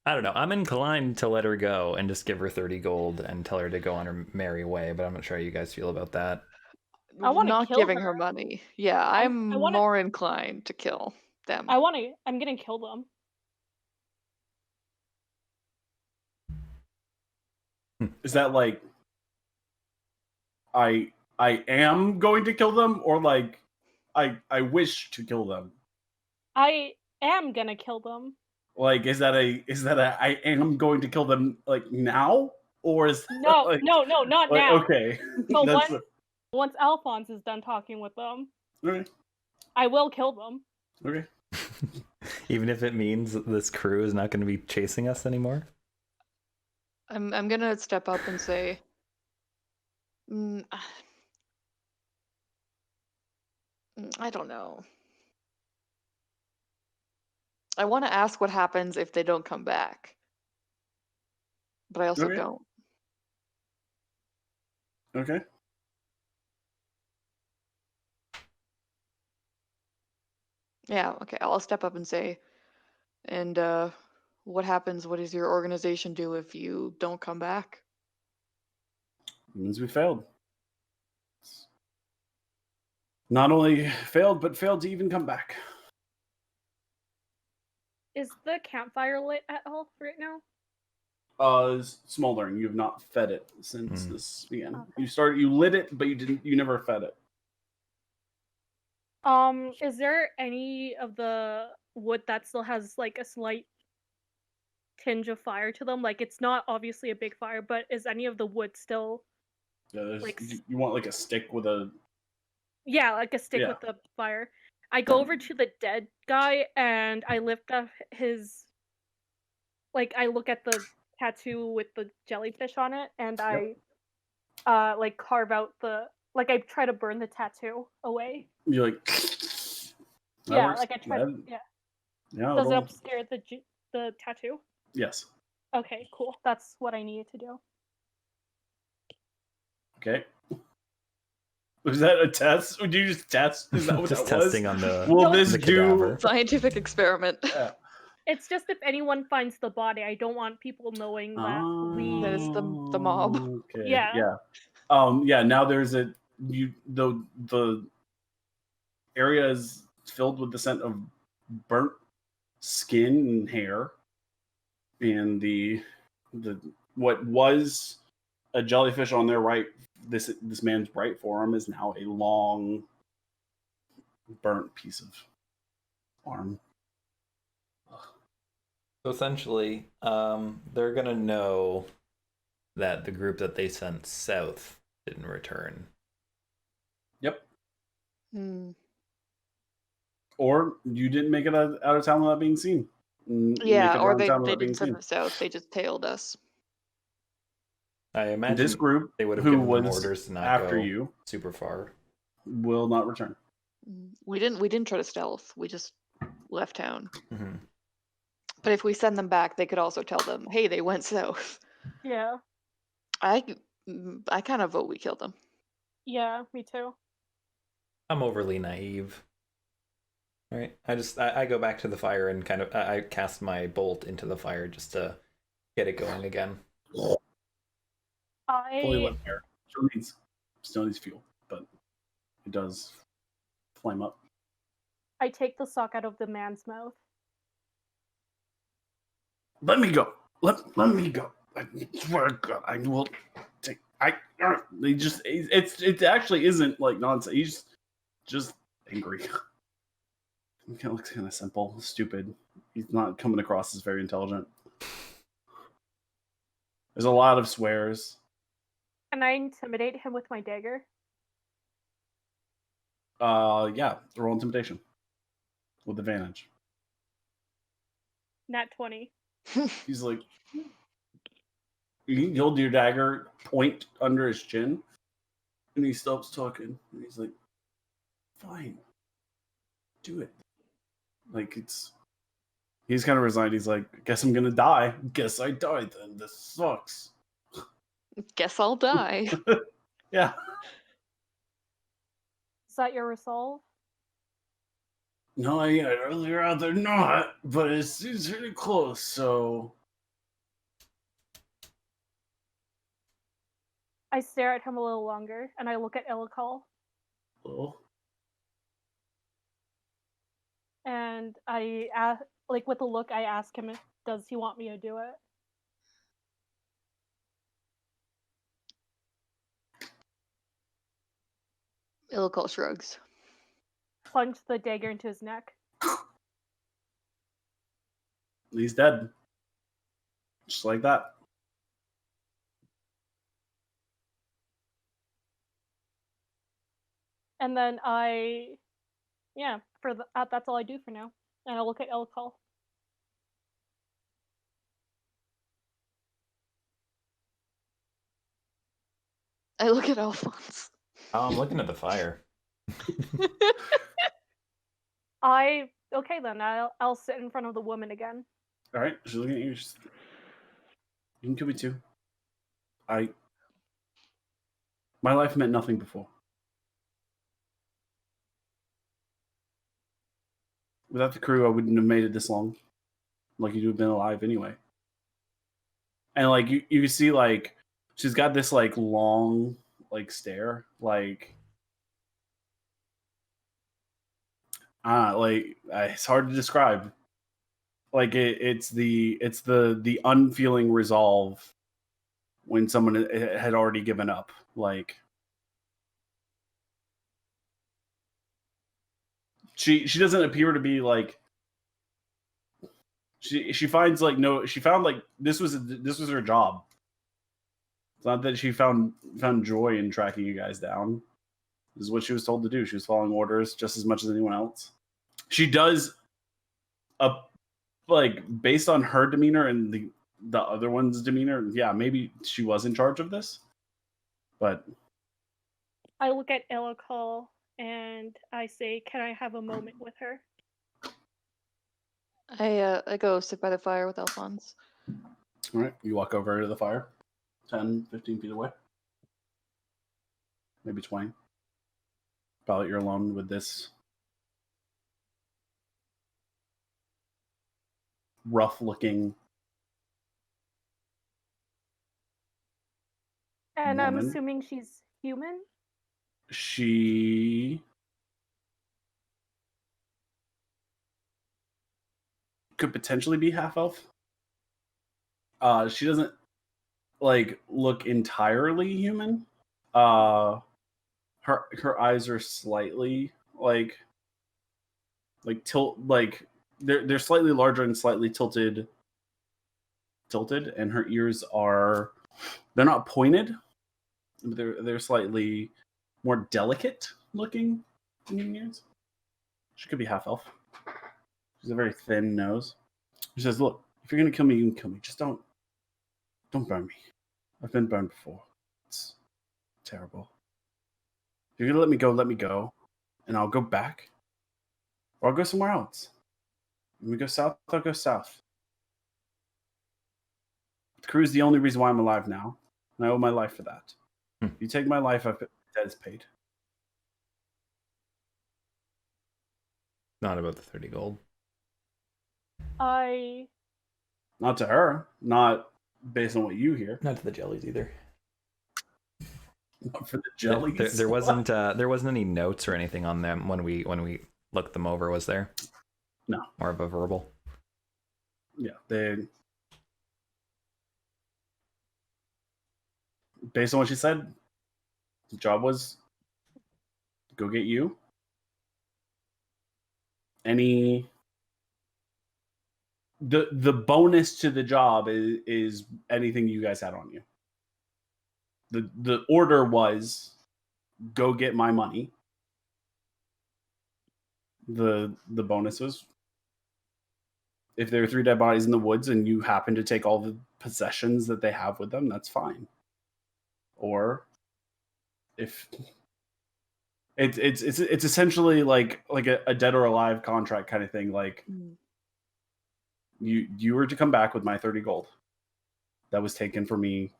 I don't know. I'm inclined to let her go and just give her 30 gold and tell her to go on her merry way, but I'm not sure how you guys feel about that. I want to not kill giving her. her money. Yeah, I'm more inclined to kill them. I'm gonna kill them. Is that like I am going to kill them, or like I wish to kill them? I am gonna kill them. Like, is that a I am going to kill them like now, or is no, like, not like, now. Okay. So once Alfonz is done talking with them, okay. I will kill them. Okay. Even if it means this crew is not going to be chasing us anymore? I'm gonna step up and say, I don't know. I want to ask what happens if they don't come back, but I also don't. Okay. Yeah, okay. I'll step up and say, and what happens? What does your organization do if you don't come back? It means we failed. Not only failed, but failed to even come back. Is the campfire lit at all right now? Smoldering. You have not fed it since this began. Okay. You lit it, but you never fed it. Is there any of the wood that still has like a slight tinge of fire to them? Like, it's not obviously a big fire, but is any of the wood still? Yeah, like you want like a stick with a. Yeah, like a stick with the fire. I go over to the dead guy and I lift up his. Like, I look at the tattoo with the jellyfish on it, and I, like carve out the. Like, I try to burn the tattoo away. You're like. Yeah, like I try. Yeah. Does it obscure the tattoo? Yes. Okay, cool. That's what I needed to do. Okay. Was that a test? Would you just test? Is that what just that was? testing on the. Will this the do? Cadaver. Scientific experiment. Yeah. It's just if anyone finds the body, I don't want people knowing that we. That is the mob. Okay. Yeah. Yeah. Yeah. Now there's the area is filled with the scent of burnt skin and hair, and the what was a jellyfish on their right. This man's right forearm is now a long, burnt piece of arm. So essentially, they're gonna know that the group that they sent south didn't return. Yep. Or you didn't make it out of town without being seen. Yeah, or they didn't send us south. They just tailed us. I imagine This group, they would have who given them was orders to not after go you, super far. will not return. We didn't try to stealth. We just left town. Mm-hmm. But if we send them back, they could also tell them, hey, they went south. Yeah. I kind of vote we killed them. Yeah, me too. I'm overly naive. All right, I go back to the fire and kind of I cast my bolt into the fire just to get it going again. Fully I lit fire. Still needs fuel, but it does flame up. take the sock out of the man's mouth. Let me go. Let me go. I swear to God, I will take. They just. It actually isn't like nonsense. He's just angry. He kind of looks kind of simple, stupid. He's not coming across as very intelligent. There's a lot of swears. Can I intimidate him with my dagger? Yeah. Roll intimidation with advantage. Nat 20. He's like, you hold your dagger point under his chin, and he stops talking. And he's like, "Fine, do it." Like he's kind of resigned. He's like, "Guess I'm gonna die. Guess I died then. This sucks." Guess I'll die. Yeah. Is that your resolve? No, I'd really rather not, but it seems really close. So I stare at him a little longer, and I look at Ilikhal, well, and I ask, like with a look, I ask him, does he want me to do it? Ilikhal shrugs. Plunge the dagger into his neck. he's dead, just like that. And then that's all I do for now. And I look at Ilikhal. I look at Alfonz. Oh, I'm looking at the fire. Okay then, I'll sit in front of the woman again. All right, she's looking at you. You can kill me too. My life meant nothing before. Without the crew, I wouldn't have made it this long. Like, you'd have been alive anyway. And like you see, like she's got this like long like stare, like it's hard to describe. Like it's the unfeeling resolve when someone had already given up. Like she doesn't appear to be like she finds like she found like this was her job. It's not that she found joy in tracking you guys down. This is what she was told to do. She was following orders just as much as anyone else. She does like based on her demeanor and the other one's demeanor, yeah, maybe she was in charge of this. But I look at Ilikhal and I say, "Can I have a moment with her?" I go sit by the fire with Alfonz. all right, you walk over to the fire, 10, 15 feet away, maybe 20. Probably you're alone with this rough-looking And woman. I'm assuming she's human? She could potentially be half elf. She doesn't like look entirely human. Her eyes are slightly like tilt, like they're slightly larger and slightly tilted, and her ears they're not pointed, but they're slightly more delicate looking in ears. She could be half elf. She's a very thin nose. She says, "Look, if you're gonna kill me, you can kill me. Just don't burn me. I've been burned before. It's terrible. If you're gonna let me go, and I'll go back, or I'll go somewhere else. When we go south, I'll go south. The crew is the only reason why I'm alive now, and I owe my life for that. If you take my life, I've debt is paid. Not about the 30 gold. Not to her. Not based on what you hear. Not to the jellies either. Not for the jellies. There wasn't any notes or anything on them when we looked them over, was there? No. More of a verbal. Yeah, based on what she said, the job was go get you. The bonus to the job is anything you guys had on you. The order was go get my money. The bonus was if there are 3 dead bodies in the woods and you happen to take all the possessions that they have with them, that's fine. Or if it's essentially like a dead or alive contract kind of thing. Like you were to come back with my 30 gold that was taken for me.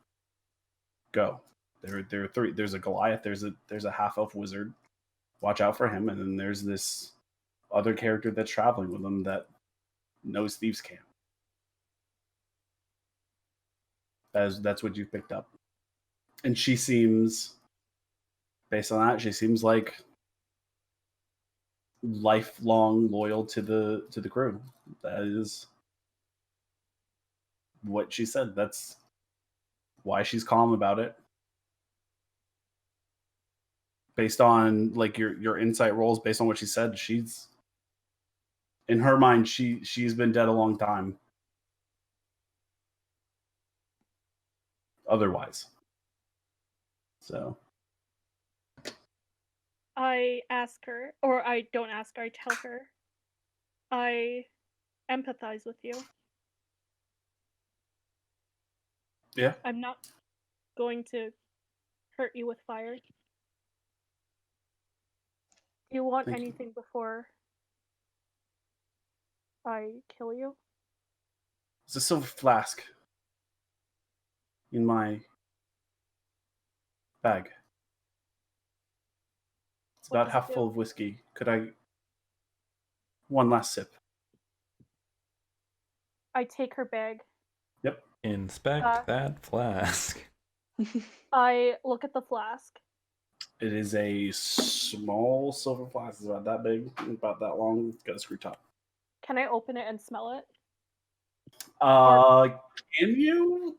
Go. There are 3. There's a Goliath. There's a half elf wizard. Watch out for him. And then there's this other character that's traveling with them that knows thieves' camp. That's what you picked up. And she seems, based on that, she seems like lifelong loyal to the crew. That is what she said. That's why she's calm about it. Based on like your insight rolls, based on what she said, she's in her mind she's been dead a long time. Otherwise. So I ask her, or I don't ask her, I tell her, I empathize with you. Yeah. I'm not going to hurt you with fire. Do you want anything before I kill you? It's a silver flask in my bag. It's What about does it half do? full of whiskey. Could I... One last sip. I take her bag. Yep. Inspect that flask. I look at the flask. It is a small silver flask. It's about that big, about that long. It's got a screw top. Can I open it and smell it? Can you?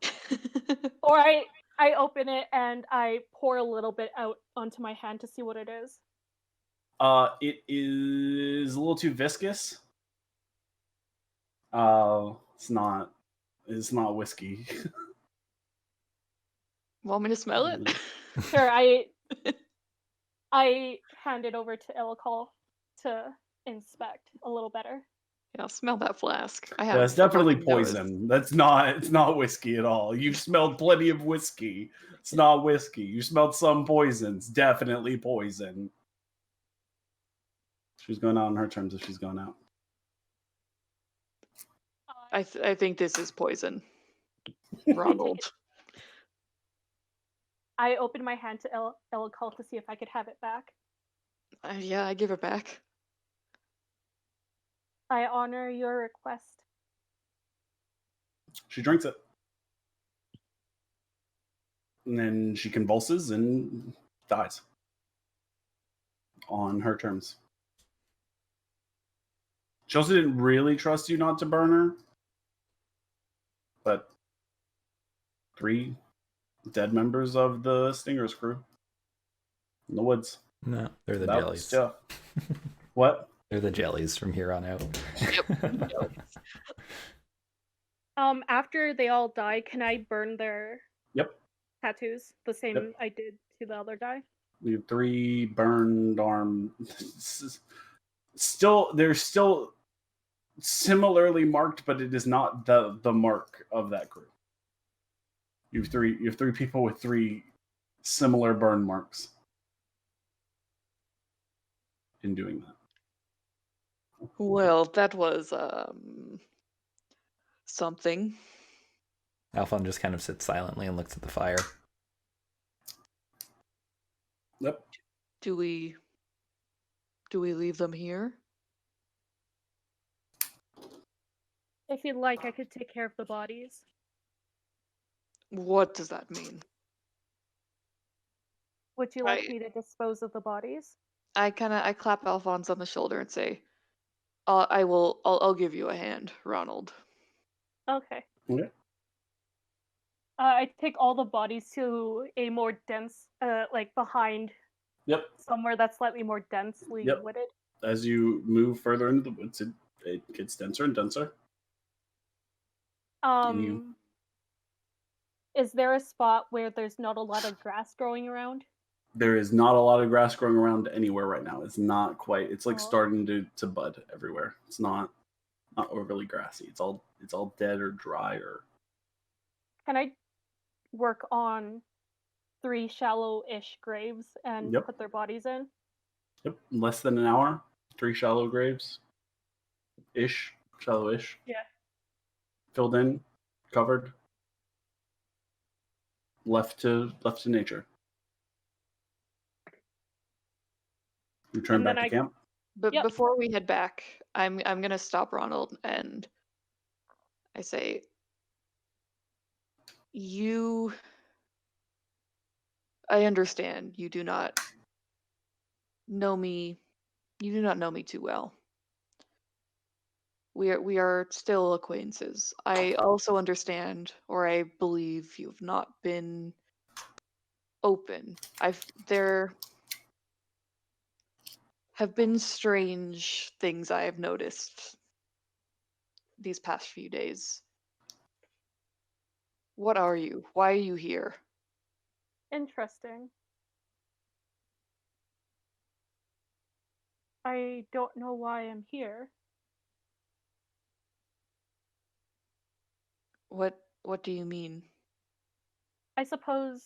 Or I open it and I pour a little bit out onto my hand to see what it is. It is a little too viscous. It's not whiskey. Want me to smell it? Sure, I hand it over to Ilikhal to inspect a little better. Yeah, smell that flask. I have. Yeah, it's definitely working nose. poison. It's not whiskey at all. You've smelled plenty of whiskey. It's not whiskey. You smelled some poison. It's definitely poison. She's going out on her terms if she's going out. I think this is poison. Ronald. I open my hand to Ilikhal to see if I could have it back. Yeah, I give it back. I honor your request. She drinks it. And then she convulses and dies. On her terms. She also didn't really trust you not to burn her. But 3 dead members of the Stinger's crew. In the woods. No, they're the Without jellies. stuff. What? They're the jellies from here on out. After they all die, can I burn their tattoos the same I did to the other guy? We have 3 burned arm. They're still similarly marked, but it is not the mark of that crew. You have three people with 3 similar burn marks in doing that. Well, that was something. Alfonz just kind of sits silently and looks at the fire. Yep. Do we leave them here? If you'd like, I could take care of the bodies. What does that mean? Would you like me to dispose of the bodies? I clap Alfonz on the shoulder and say, I'll give you a hand, Ronald. Okay. Okay. I take all the bodies to a more dense, like behind. Yep. Somewhere that's slightly more densely wooded. As you move further into the woods, it gets denser and denser. Is there a spot where there's not a lot of grass growing around? There is not a lot of grass growing around anywhere right now. It's not quite. It's like starting to bud everywhere. It's not overly grassy. It's all dead or dry or. Can I work on 3 shallow-ish graves and put their bodies in? Yep, less than an hour. 3 shallow graves. Shallow-ish. Yeah. Filled in, covered. Left to nature. Return back to camp. But before we head back, I'm gonna stop Ronald and I say, I understand you do not know me. You do not know me too well. We are still acquaintances. I also understand, or I believe, you've not been open. There have been strange things I have noticed these past few days. What are you? Why are you here? Interesting. I don't know why I'm here. What do you mean? I suppose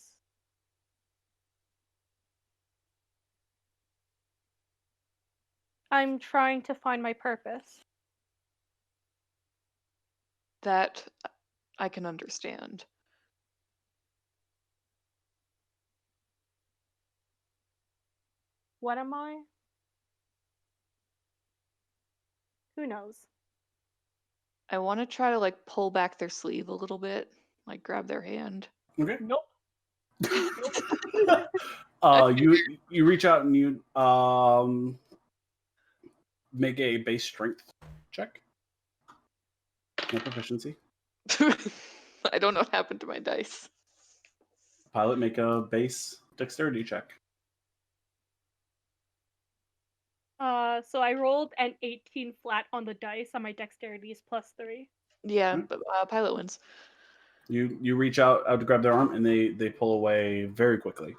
I'm trying to find my purpose. That I can understand. What am I? Who knows? I want to try to pull back their sleeve a little bit, grab their hand. Okay. Nope. You reach out and you make a base strength check. No proficiency. I don't know what happened to my dice. Pilot, make a base dexterity check. So I rolled an 18 flat on the dice, and my dexterity is +3. Yeah, but Pilot wins. You reach out to grab their arm, and they pull away very quickly.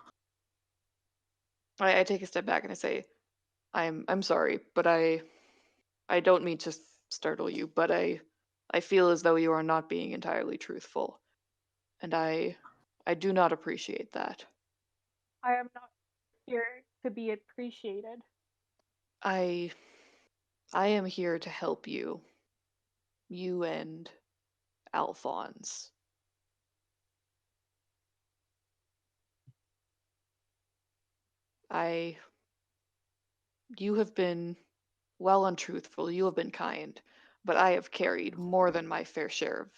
I take a step back and I say, I'm sorry, but I don't mean to startle you, but I feel as though you are not being entirely truthful, and I do not appreciate that. I am not here to be appreciated. I am here to help you. You and Alfonz. You have been well untruthful, you have been kind, but I have carried more than my fair share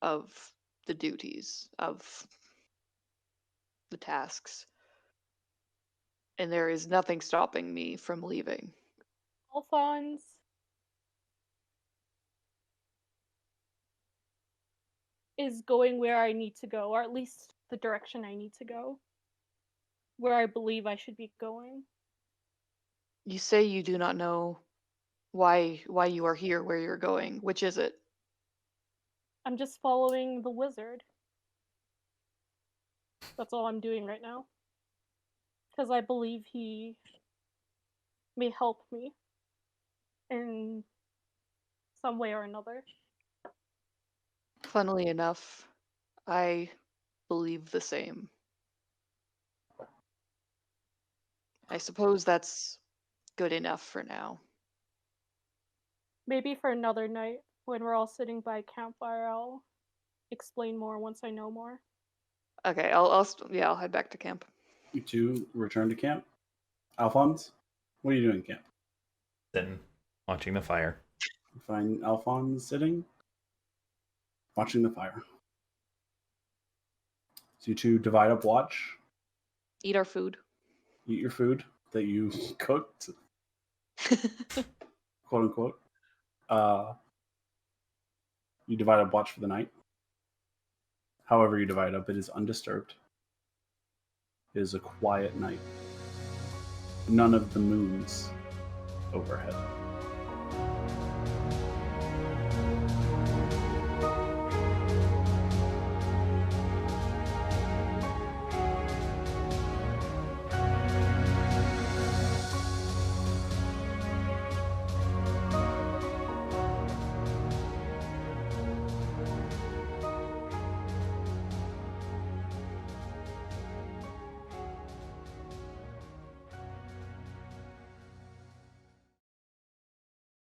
of the duties, of the tasks. And there is nothing stopping me from leaving. Alfonz is going where I need to go, or at least the direction I need to go. Where I believe I should be going. You say you do not know why you are here, where you're going. Which is it? I'm just following the wizard. That's all I'm doing right now. Because I believe he may help me in some way or another. Funnily enough, I believe the same. I suppose that's good enough for now. Maybe for another night, when we're all sitting by a campfire, I'll explain more once I know more. Okay, I'll head back to camp. You two return to camp. Alfonz, what are you doing in camp? Then watching the fire. You find Alfonz sitting, watching the fire. So you two divide up watch, Eat our food. eat your food that you cooked, quote unquote. You divide up watch for the night. However you divide up, it is undisturbed. It is a quiet night. None of the moons overhead.